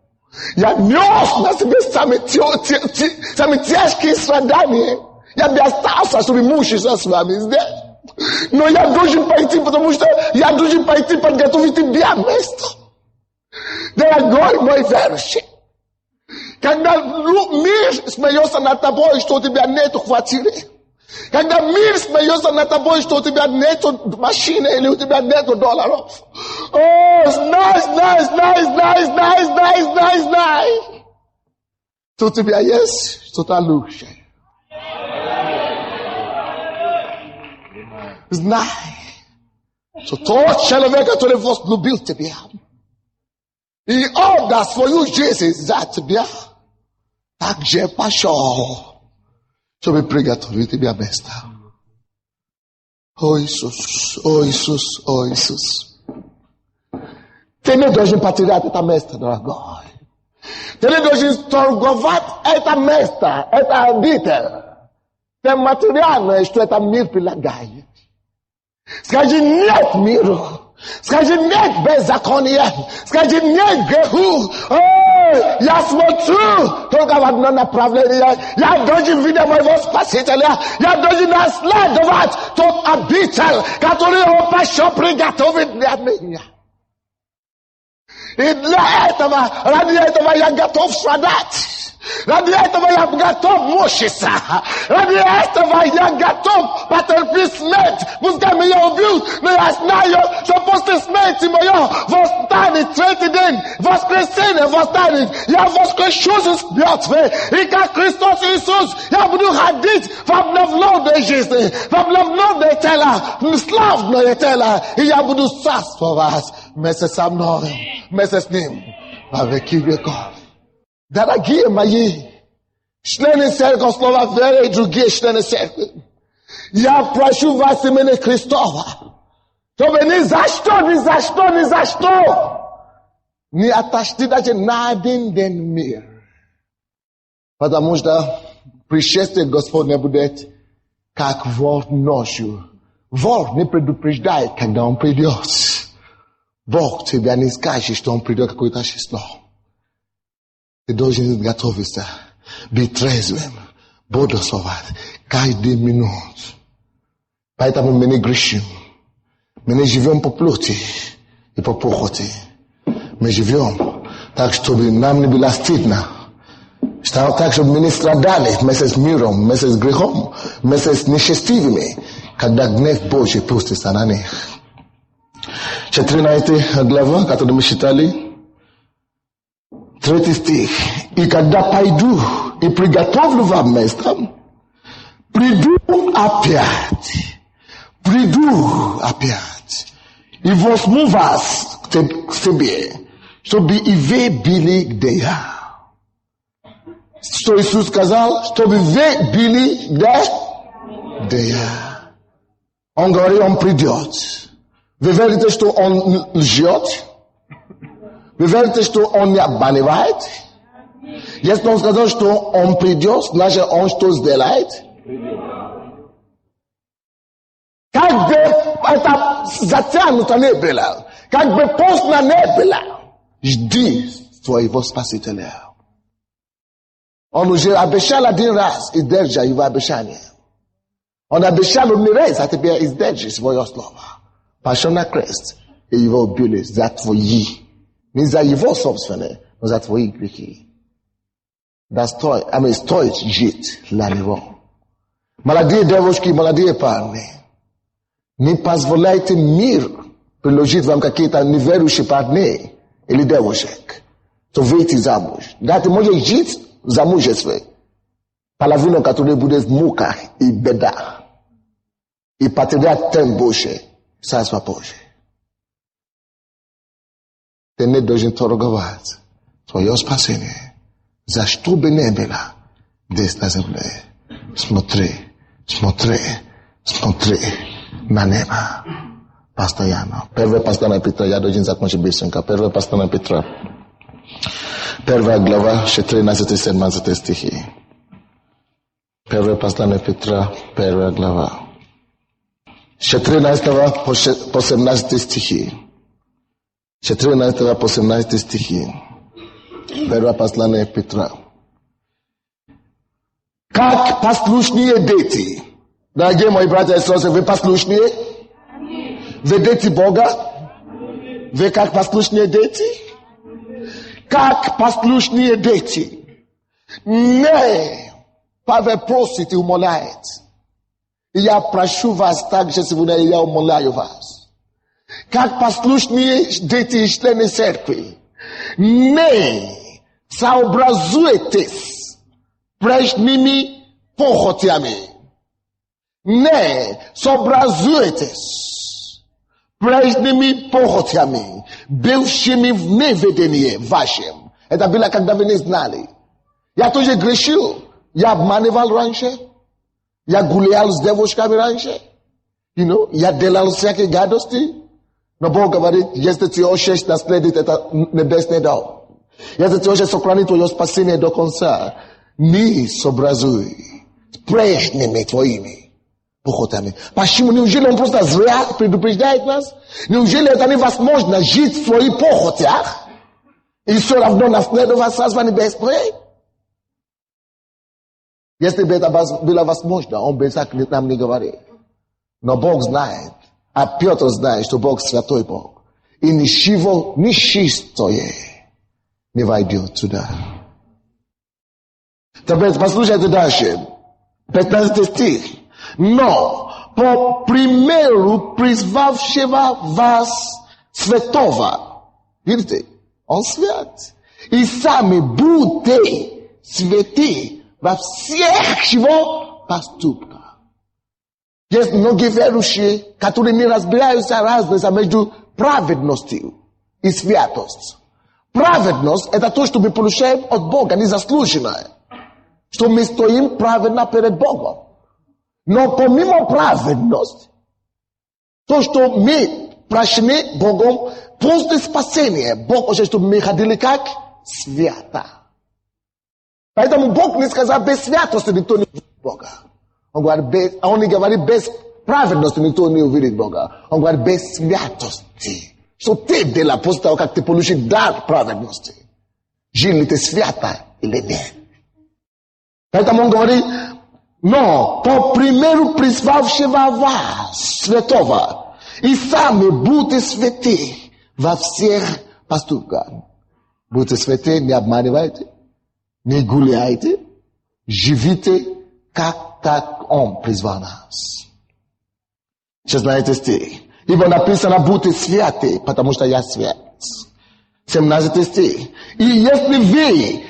Я нес на себе самые тяжкие страдания. Я бы остался, чтобы мучиться с вами здесь. Но я должен пойти, потому что я должен пойти подготовить тебе место. Дорогой мой верующий, когда мир смеется над тобой, что у тебя нет квартиры, когда мир смеется над тобой, что у тебя нет машины или у тебя нет долларов, знай. Что тебя есть, что-то лучше. Знай, что тот человек, который возлюбил тебя, и отдаст свою жизнь за тебя, также пошел, чтобы приготовить тебе место. О Иисус, о Иисус, о Иисус. Ты не должен потерять это место, дорогой. Ты не должен торговать это место, это обитель. Ты материальное, что это мир прилагает. Скажи нет миру. Скажи нет беззакония. Скажи нет греху. Я смотрю только в одно направление. Я должен видеть моего Спасителя. Я должен наследовать тот обитель, который он пошел приготовить для меня. И для этого, ради этого я готов страдать. Ради этого я готов мучиться. Ради этого я готов потерпеть смерть. Пускай меня убьют, но я знаю, что после смерти моего восстанет третий день. Воскресенье восстанет. Я воскрещусь из мертвых. И как Христос Иисус, я буду ходить в обновленной жизни, в обновленное тело, в славное тело. И я буду царствовать вместе со мной, вместе с Ним, во веки веков. Дорогие мои, члены церкви Слова Веры и другие члены церкви, я прошу вас имени Христова, чтобы ни за что не отошли даже на один день мир. Потому что пришествие Господне будет как вор ночью. Вор не предупреждает, когда он придет. Бог тебя не скажет, что он придет какое-то число. Ты должен готовиться, быть трезвым, бодрствовать каждую минуту. Поэтому мы не грешим. Мы не живем по плоти и по похоти. Мы живем так, чтобы нам не было стыдно. Так, чтобы мы не страдали вместе с миром, вместе с грехом, вместе с нечестивыми, когда гнев Божий пустится на них. 14 глава, которую мы читали, 3 стих. И когда пойду и приготовлю вам место, приду опять. И возьму вас к себе, чтобы и вы были где я. Что Иисус сказал? Чтобы вы были где я. Он говорит, он придет. Вы верите, что он лжет? Вы верите, что он не обманывает? Если он сказал, что он придет, значит он что сделает? Как бы это затянуто не было, как бы поздно не было, жди своего Спасителя. Он уже обещал один раз и держа его обещание. Он обещал не раз, а теперь издержит свое слово. Пошел на крест и его убили за твои. Не за его собственные, но за твои грехи. Стоит жить для него. Молодые девушки, молодые парни, не позволяйте мир приложить вам какие-то неверующие парни или девушек, то выйти замуж. Да, ты можешь жить в замужестве, половину, которая будет в муках и беда, и потерять тем Божий, Царство Божие. Ты не должен торговать твое спасение, за что бы не было здесь на земле. Смотри на небо постоянно. Первое послание Петра, я должен закончить быстренько. Первое послание Петра, 1 глава, 14-17 стихи. Первое послание Петра, 1 глава, 14 по 17 стихи. 14 по 17 стихи. Первое послание Петра. Как послушные дети. Дорогие мои братья и сестры, вы послушные? Вы дети Бога? Вы как послушные дети? Как послушные дети. Не, Павел просит и умоляет. И я прошу вас также сегодня, и я умоляю вас. Как послушные дети и члены церкви, не сообразуйтесь Prejnimi pohotiami. Ne sobrazuetes. Prejnimi pohotiami. Bywszymi w niewiedzenie waszym. Это было, когда вы не знали. Я тоже грешил. Я обманывал раньше. Я гулял с девушками раньше. Я делал всякие гадости. Но Бог говорит, если ты хочешь наследить это небесный дом, если ты хочешь сохранить твое спасение до конца, не сообразуй с прежними твоими похотами. Почему? Неужели он просто зря предупреждает нас? Неужели это невозможно жить в своих похотях и все равно наследовать Царство Небесное? Если бы это было возможно, он бы так нам не говорил. Но Бог знает, а Петр знает, что Бог святой Бог. И ничего нечистое не войдет туда. Теперь послушайте дальше. 15 стих. Но по примеру призвавшего вас святого. Видите? Он свят. И сами будьте святы во всех его поступках. Есть многие верующие, которые не разбираются разница между праведностью и святостью. Праведность – это то, что мы получаем от Бога, незаслуженное. Что мы стоим праведно перед Богом. Но помимо праведности, то, что мы прощены Богом, после спасения, Бог хочет, чтобы мы ходили как свято. Поэтому Бог не сказал, без святости никто не увидит Бога. Он не говорит, без праведности никто не увидит Бога. Он говорит, без святости. Что ты делал после того, как ты получил дар праведности? Жили ты свято или нет? Поэтому он говорит, но по примеру призвавшего вас, святого, и сами будьте святы во всех поступках. Будьте святы, не обманывайте, не гуляйте, живите, как он призвал нас. 16 стих. Ибо написано, будьте святы, потому что я свят. 17 стих. И если вы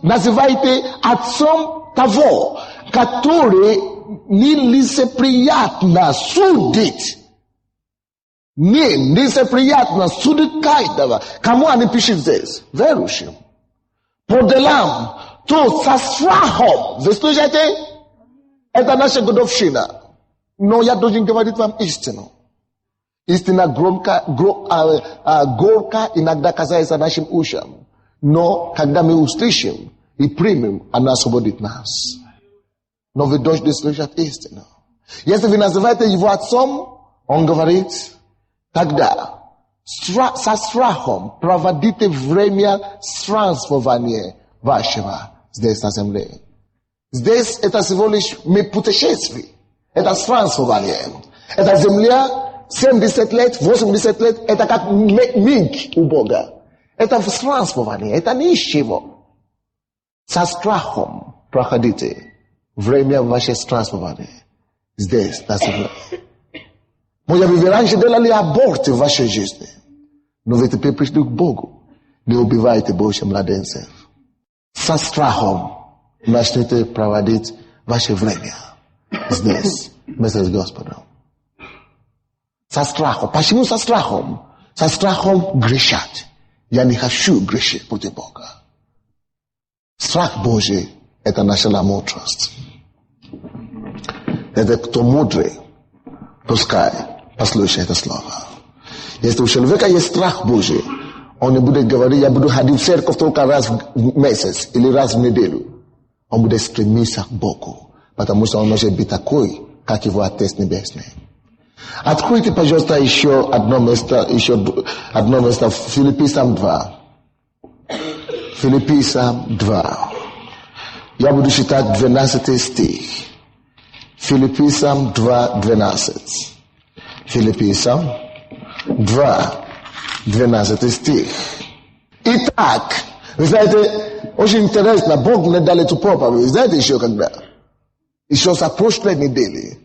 называете отцом того, который нелицеприятно судит, нелицеприятно судит каждого. Кому они пишут здесь? Верующим. По делам, то со страхом. Вы слышите? Это наша годовщина. Но я должен говорить вам истину. Истина горько иногда казается нашим ушам. Но когда мы услышим и примем, она освободит нас. Но вы должны слышать истину. Если вы называете его отцом, он говорит, тогда со страхом проводите время странствования вашего здесь на земле. Здесь это всего лишь мы путешествие. Это странствование. Это земля 70 лет, 80 лет, это как миг у Бога. Это странствование, это ничего. Со страхом проходите время вашего странствования здесь, на земле. Может быть, вы раньше делали аборты в вашей жизни, но вы теперь пришли к Богу. Не убивайте Божьих младенцев. Со страхом начните проводить ваше время здесь, вместе с Господом. Со страхом. Почему со страхом? Со страхом грешать. Я не хочу грешить против Бога. Страх Божий – это наша мудрость. Это кто мудрый, пускай послушает это слово. Если у человека есть страх Божий, он не будет говорить, я буду ходить в церковь только раз в месяц или раз в неделю. Он будет стремиться к Богу, потому что он может быть такой, как его Отец Небесный. Откройте, пожалуйста, еще одно место в Филиппийцам 2. Филиппийцам 2. Я буду читать 12 стих. Филиппийцам 2, 12. Филиппийцам 2, 12 стих. Итак, вы знаете, очень интересно, Бог мне дал эту проповедь. Знаете еще когда? Еще за прошлой неделе.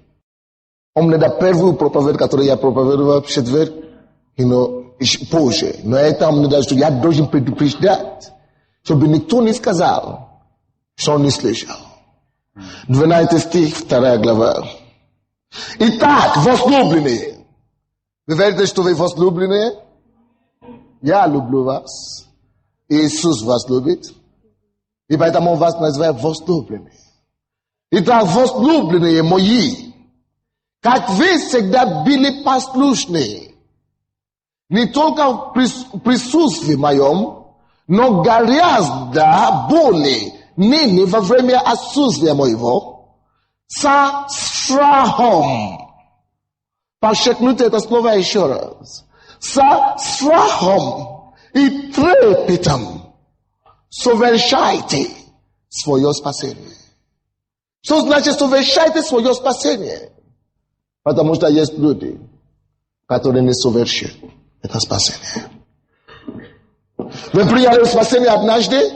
Он мне дал первую проповедь, которую я проповедовал в четверг, позже. Но это он мне дал, что я должен предупреждать, чтобы никто не сказал, Что он не слышал. 12 стих, 2 глава. Итак, возлюбленные. Вы верите, что вы возлюбленные? Я люблю вас. Иисус вас любит. И поэтому он вас называет возлюбленные. Итак, возлюбленные мои, как вы всегда были послушны, не только в присутствии моем, но гораздо более ныне во время отсутствия моего, со страхом. Подчеркните это слово еще раз. Со страхом и трепетом совершайте свое спасение. Что значит совершайте свое спасение? Потому что есть люди, которые не совершат это спасение. Вы приняли спасение однажды?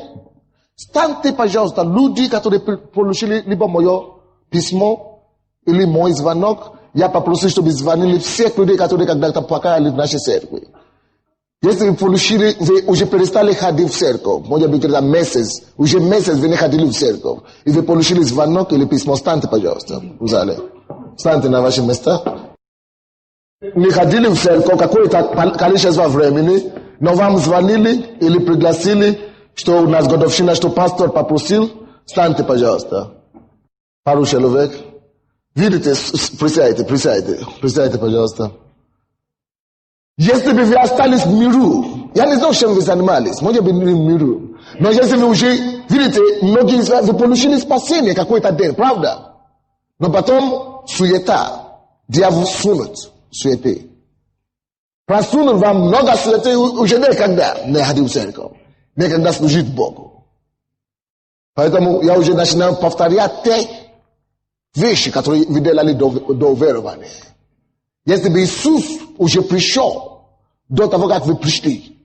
Станьте, пожалуйста, люди, которые получили либо мое письмо, или мой звонок. Я попросил, чтобы звонили всех людей, которые когда-то плакали в нашей церкви. Если вы получили, вы уже перестали ходить в церковь, может быть, это месяц, уже месяц вы не ходили в церковь, и вы получили звонок или письмо, станьте, пожалуйста, в зале. Станьте на ваши места. Не ходили в церковь какое-то количество времени, но вам звонили или пригласили, что у нас годовщина, что пастор попросил, станьте, пожалуйста. Пару человек. Видите, присядьте, пожалуйста. Если бы вы остались в миру, я не знаю, чем вы занимались, может быть, в миру, но если вы уже, видите, многие из вас, вы получили спасение какой-то день, правда? Но потом суета, дьявол сунет суеты. Просунул вам много суеты, уже никогда не ходил в церковь, никогда служить Богу. Поэтому я уже начинаю повторять те вещи, которые вы делали до уверования. Если бы Иисус уже пришел до того, как вы пришли,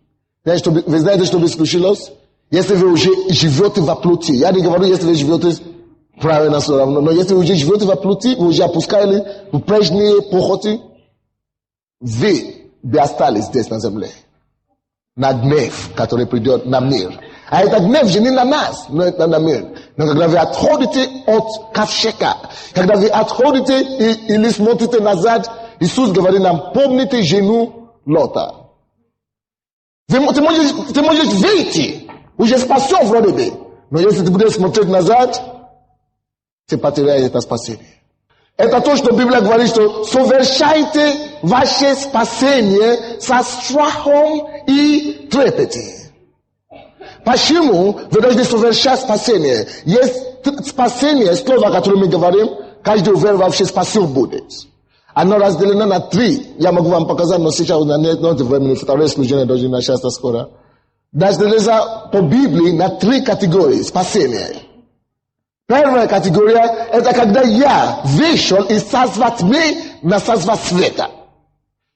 вы знаете, что бы случилось? Если вы уже живете во плоти, я не говорю, если вы живете правильно, все равно, но если вы уже живете во плоти, вы уже опускали в прежние похоти, вы бы остались здесь на земле. На гнев, который придет на мир. А этот гнев же не на нас, но это на мир. Но когда вы отходите от ковчега, когда вы отходите или смотрите назад, Иисус говорит нам, помните жену Лота. Ты можешь выйти, уже спасен вроде бы, но если ты будешь смотреть назад, ты потеряешь это спасение. Это то, что Библия говорит, что совершайте ваше спасение со страхом и трепетом. Почему вы должны совершать спасение? Есть спасение, слово, которое мы говорим, каждый уверовавший спасен будет. Оно разделено на 3. Я могу вам показать, но сейчас нет времени, второе служение должно начаться скоро. Разделено по Библии на 3 категории спасения. Первая категория – это когда я вышел из царства тьмы на царство света.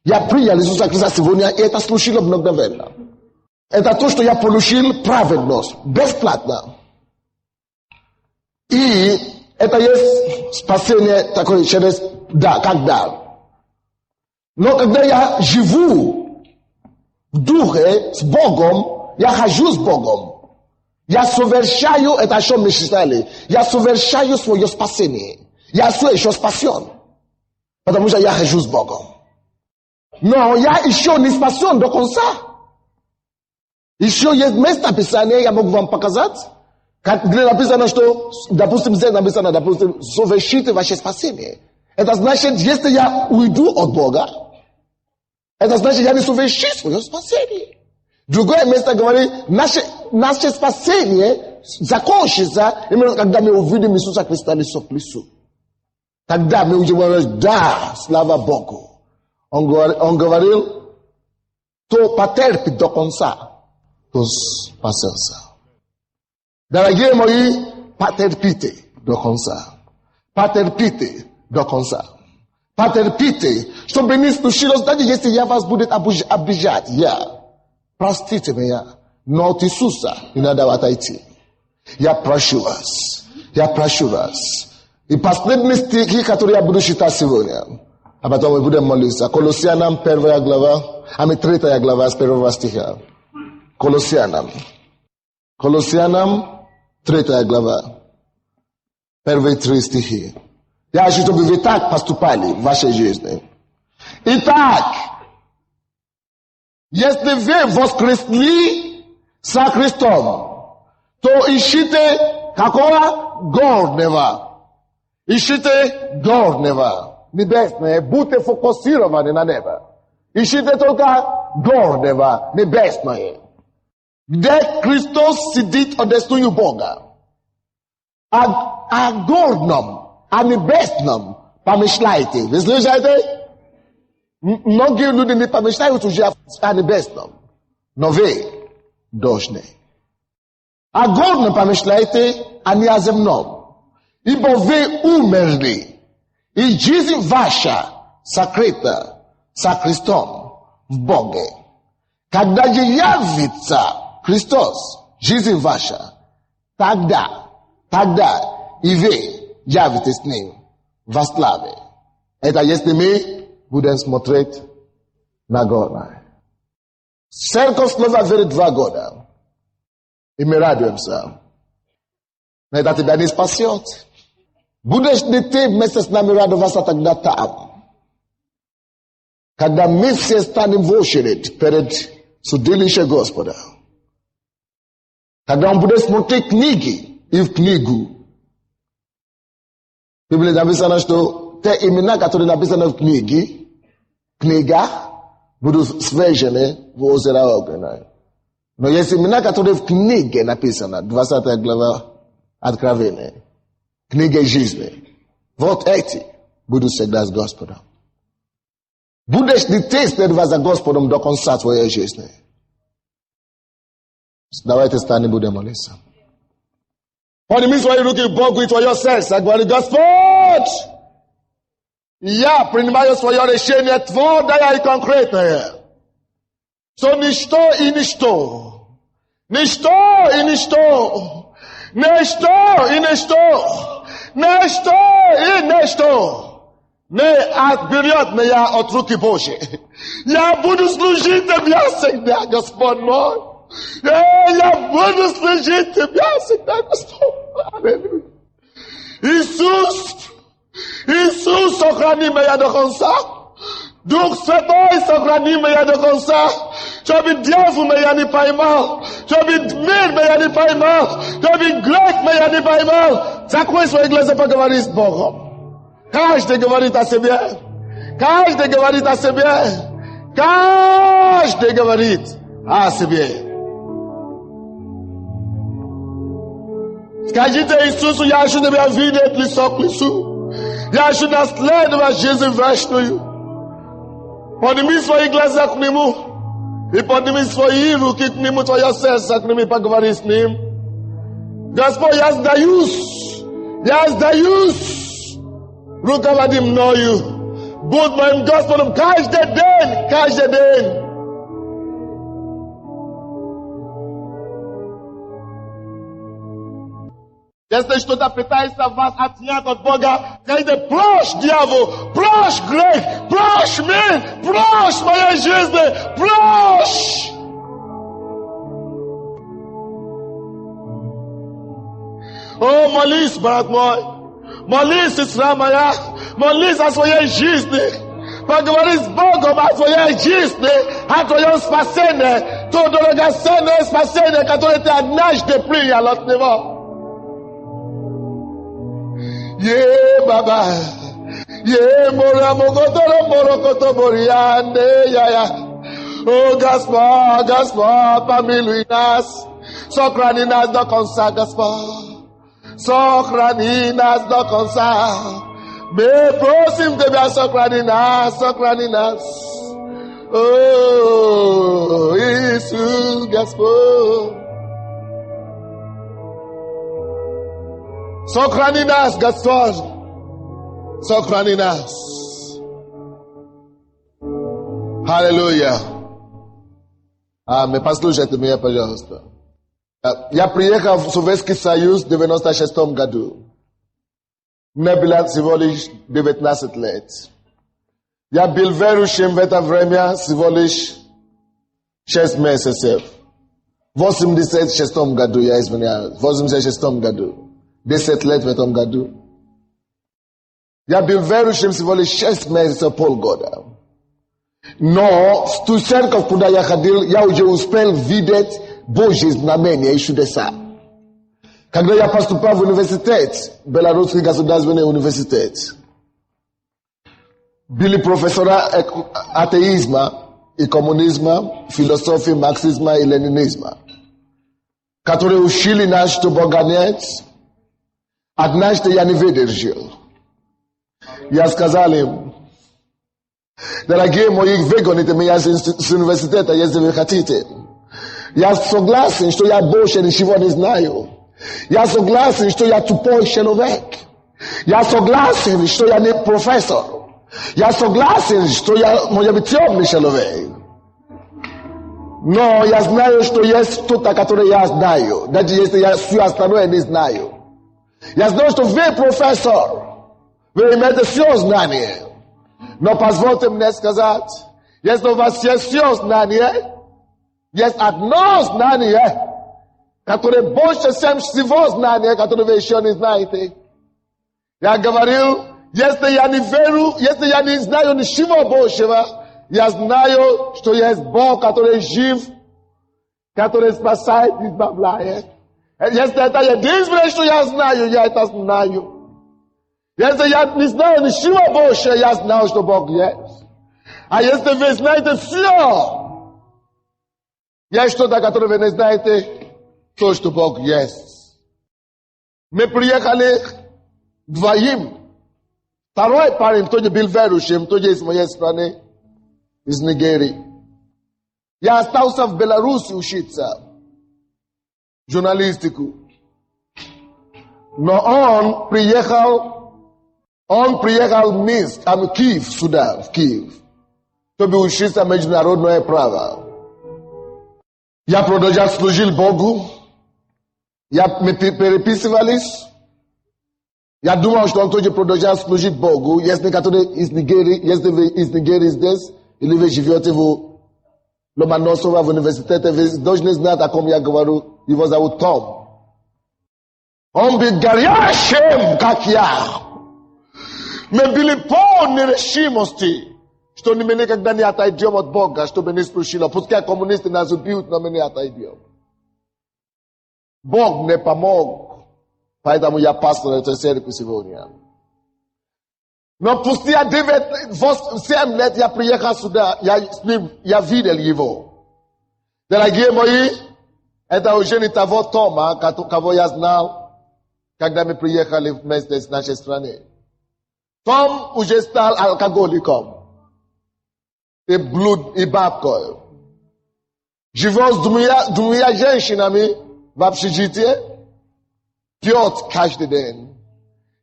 Я принял Иисуса Христа сегодня, и это случилось мгновенно. Это то, что я получил праведность, бесплатно. И это есть спасение такое через как дар. Но когда я живу в духе с Богом, я хожу с Богом. Я совершаю, это что мы читали, я совершаю свое спасение. Я все еще спасен. Потому что я хожу с Богом. Но я еще не спасен до конца. Еще есть место Писания, я могу вам показать, где написано, что, допустим, здесь написано, допустим, совершите ваше спасение. Это значит, если я уйду от Бога, это значит, я не совершу свое спасение. Другое место говорит, наше спасение закончится, именно когда мы увидим Иисуса Христа лицо к лицу. Тогда мы уже говорим, да, слава Богу. Он говорил, кто потерпит до конца, то спасется. Дорогие мои, потерпите до конца. Потерпите до конца. Потерпите, чтобы не случилось, даже если я вас будет обижать, простите меня, но от Иисуса не надо отойти. Я прошу вас. И последний стих, который я буду читать сегодня, а потом мы будем молиться. Колоссянам 1 глава, 3 глава с 1 стиха. Колоссянам Третая глава. Первые 3 стихи. Я хочу, чтобы вы так поступали в вашей жизни. Итак, если вы воскресли со Христом, то ищите какого? Горнего. Ищите горнего. Небесное. Будьте фокусированы на небо. Ищите только горнего, небесное. Где Христос сидит одесную Бога. О горном, о небесном помышляйте. Вы слышите? Многие люди не помышляют уже о небесном. Но вы должны. О горном помышляйте, а не о земном. Ибо вы умерли, и жизнь ваша сокрыта со Христом в Боге. Когда же явится Христос, жизнь ваша, тогда и вы явитесь с Ним во славе. Это если мы будем смотреть на горы. Церковь снова верит 2 года. И мы радуемся. Но это тебя не спасет. Будешь ли ты вместе с нами радоваться тогда там? Когда мы все станем в очередь перед судилищем Господа. Когда он будет смотреть книги и в книгу. В Библии написано, что те имена, которые написаны в книгах, будут свежены в озеро огненное. Но есть имена, которые в книге написано, 20 глава Откровения. Книга жизни. Вот эти будут всегда с Господом. Будешь ли ты следовать за Господом до конца твоей жизни? Давайте станем, будем молиться. Подними свои руки к Богу и твое сердце. Говори: Господь, я принимаю свое решение твердое и конкретное. Что ничто и ничто. Ничто и ничто. Ничто и ничто. Ничто и ничто. Не отберет меня от руки Божьей. Я буду служить Тебе всегда, Господь мой. Я буду служить Тебя всегда, Господь. Аллилуйя. Иисус, сохрани меня до конца. Дух Святой, сохрани меня до конца. Чтобы дьявол меня не поймал. Чтобы мир меня не поймал. Чтобы грех меня не поймал. Закрой свои глаза, поговори с Богом. Каждый говорит о себе. Каждый говорит о себе. Каждый говорит о себе. Скажите Иисусу: я хочу Тебя видеть лицо к лицу. Я хочу наследовать жизнь вечную. Подними свои глаза к Нему. И подними свои руки к Нему, твое сердце к Нему, поговори с Ним. Господь, я сдаюсь. Руководи мною. Будь моим Господом каждый день. Если что-то пытается вас отнять от Бога, скажите: прочь, дьявол, прочь грех, прочь мир, прочь моей жизни, прочь! О, молись, брат мой, молись, сестра моя, молись о своей жизни. Поговори с Богом о твоей жизни, о твоем спасении, то драгоценное спасение, которое ты однажды принял от Него. Baba, mora mogotoro morokoto boriande ya. Oh Gaspard, parmi nas, socrani nas do consa Gaspard, socrani nas do consa. Me prosim te bien socrani nas. Oh, Jesus Gaspard. Socrani nas, Gaspard. Socrani nas. Аллилуйя. Послушайте меня, пожалуйста. Я приехал в Советский Союз в 96 году. Мне было всего лишь 19 лет. Я был верующим в это время всего лишь 6 месяцев. Vosim diset shestom gadu ya ismenia. Vosim se shestom gadu. Deset let vetom gadu. Ja bil verušem si voli 6 mesecev pol года. Но tu церковь, куда я ходил, я уже успел видеть Божьи знамения и чудеса. Когда я поступал в университет, Белорусский государственный университет, были профессора атеизма и коммунизма, философии марксизма и ленинизма, которые учили нас, что Бога нет. Однажды я не выдержал. Я сказал им: дорогие мои, выгоните меня с университета, если вы хотите. Я согласен, что я больше ничего не знаю. Я согласен, что я тупой человек. Я согласен, что я не профессор. Я согласен, что я, может быть, темный человек. Но я знаю, что есть кто-то, который я знаю. Даже если я все остальное не знаю. Я знаю, что вы профессор. Вы имеете все знания. Но позвольте мне сказать, если у вас есть все знания, есть одно знание, которое больше, чем всего знания, которое вы еще не знаете. Я говорил, если я не верю, если я не знаю ничего большего, я знаю, что есть Бог, который жив, который спасает и избавляет. Если это единственное, что я знаю, я это знаю. Если я не знаю ничего больше, я знаю, что Бог есть. А если вы знаете все, есть что-то, которое вы не знаете, то, что Бог есть. Мы приехали вдвоем. Второй парень, тоже был верующим, тоже из моей страны, из Нигерии. Я остался в Беларуси учиться журналистику. Но он приехал в Минск, в Киев, сюда, в Киев, чтобы учиться международное право. Я продолжал служить Богу. Мы переписывались. Я думал, что он тоже продолжал служить Богу. Если некоторые из Нигерии, если вы из Нигерии здесь, или вы живете в Ломоносово в университете, вы должны знать, о ком я говорю. Его зовут Том. Он был горячим, как я. Мы были полны решимости, что мы никогда не отойдем от Бога, чтобы не спрашивали. Пускай коммунисты нас убьют, но мы не отойдем. Бог мне помог, поэтому я пастор этой церкви сегодня. Но спустя 7 лет я приехал сюда, я видел его. Дорогие мои, это уже не того Тома, кого я знал, когда мы приехали вместе с нашей страны. Том уже стал алкоголиком и бабкой. Живет с двумя женщинами в общежитии, пьет каждый день.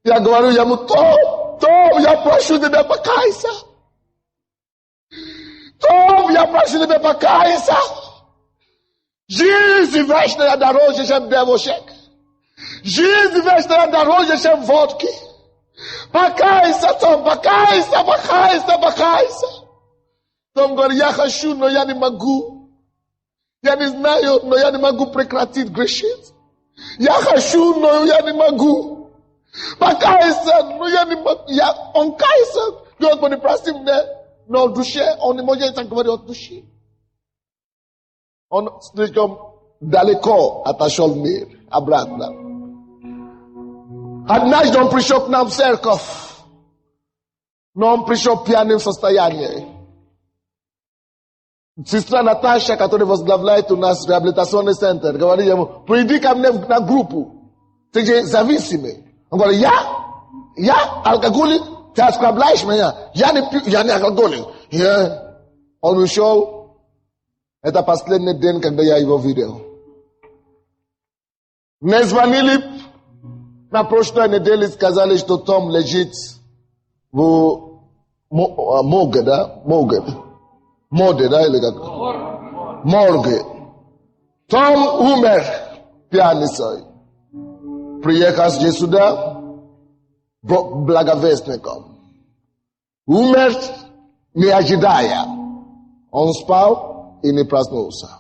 Я говорю ему: Том, я прошу тебя, покайся. Том, я прошу тебя, покайся. Жизнь вечная дороже, чем девушек. Жизнь вечная дороже, чем водки. Покайся, Том, покайся. Том говорит: я хочу, но я не могу. Я не знаю, но я не могу прекратить грешить. Я хочу, но я не могу. Покайся, но я не могу. Он кается. Господи, прости меня. Но в душе, он не может так говорить от души. Он слишком далеко отошел в мир, обратно. Однажды он пришел к нам в церковь, но он пришел в пьяном состоянии. Сестра Наташа, которая возглавляет у нас реабилитационный центр, говорит ему: приди ко мне на группу, ты же зависимый. Он говорит: я алкоголик, ты оскорбляешь меня, я не алкоголик. Он ушел. Это последний день, когда я его видел. Мне звонили на прошлой неделе, сказали, что Том лежит в морге, да? Морге, да, или как? Морге. Том умер пьяницей. Приехал сюда благовестником. Умер, не ожидая. Он спал и не проснулся.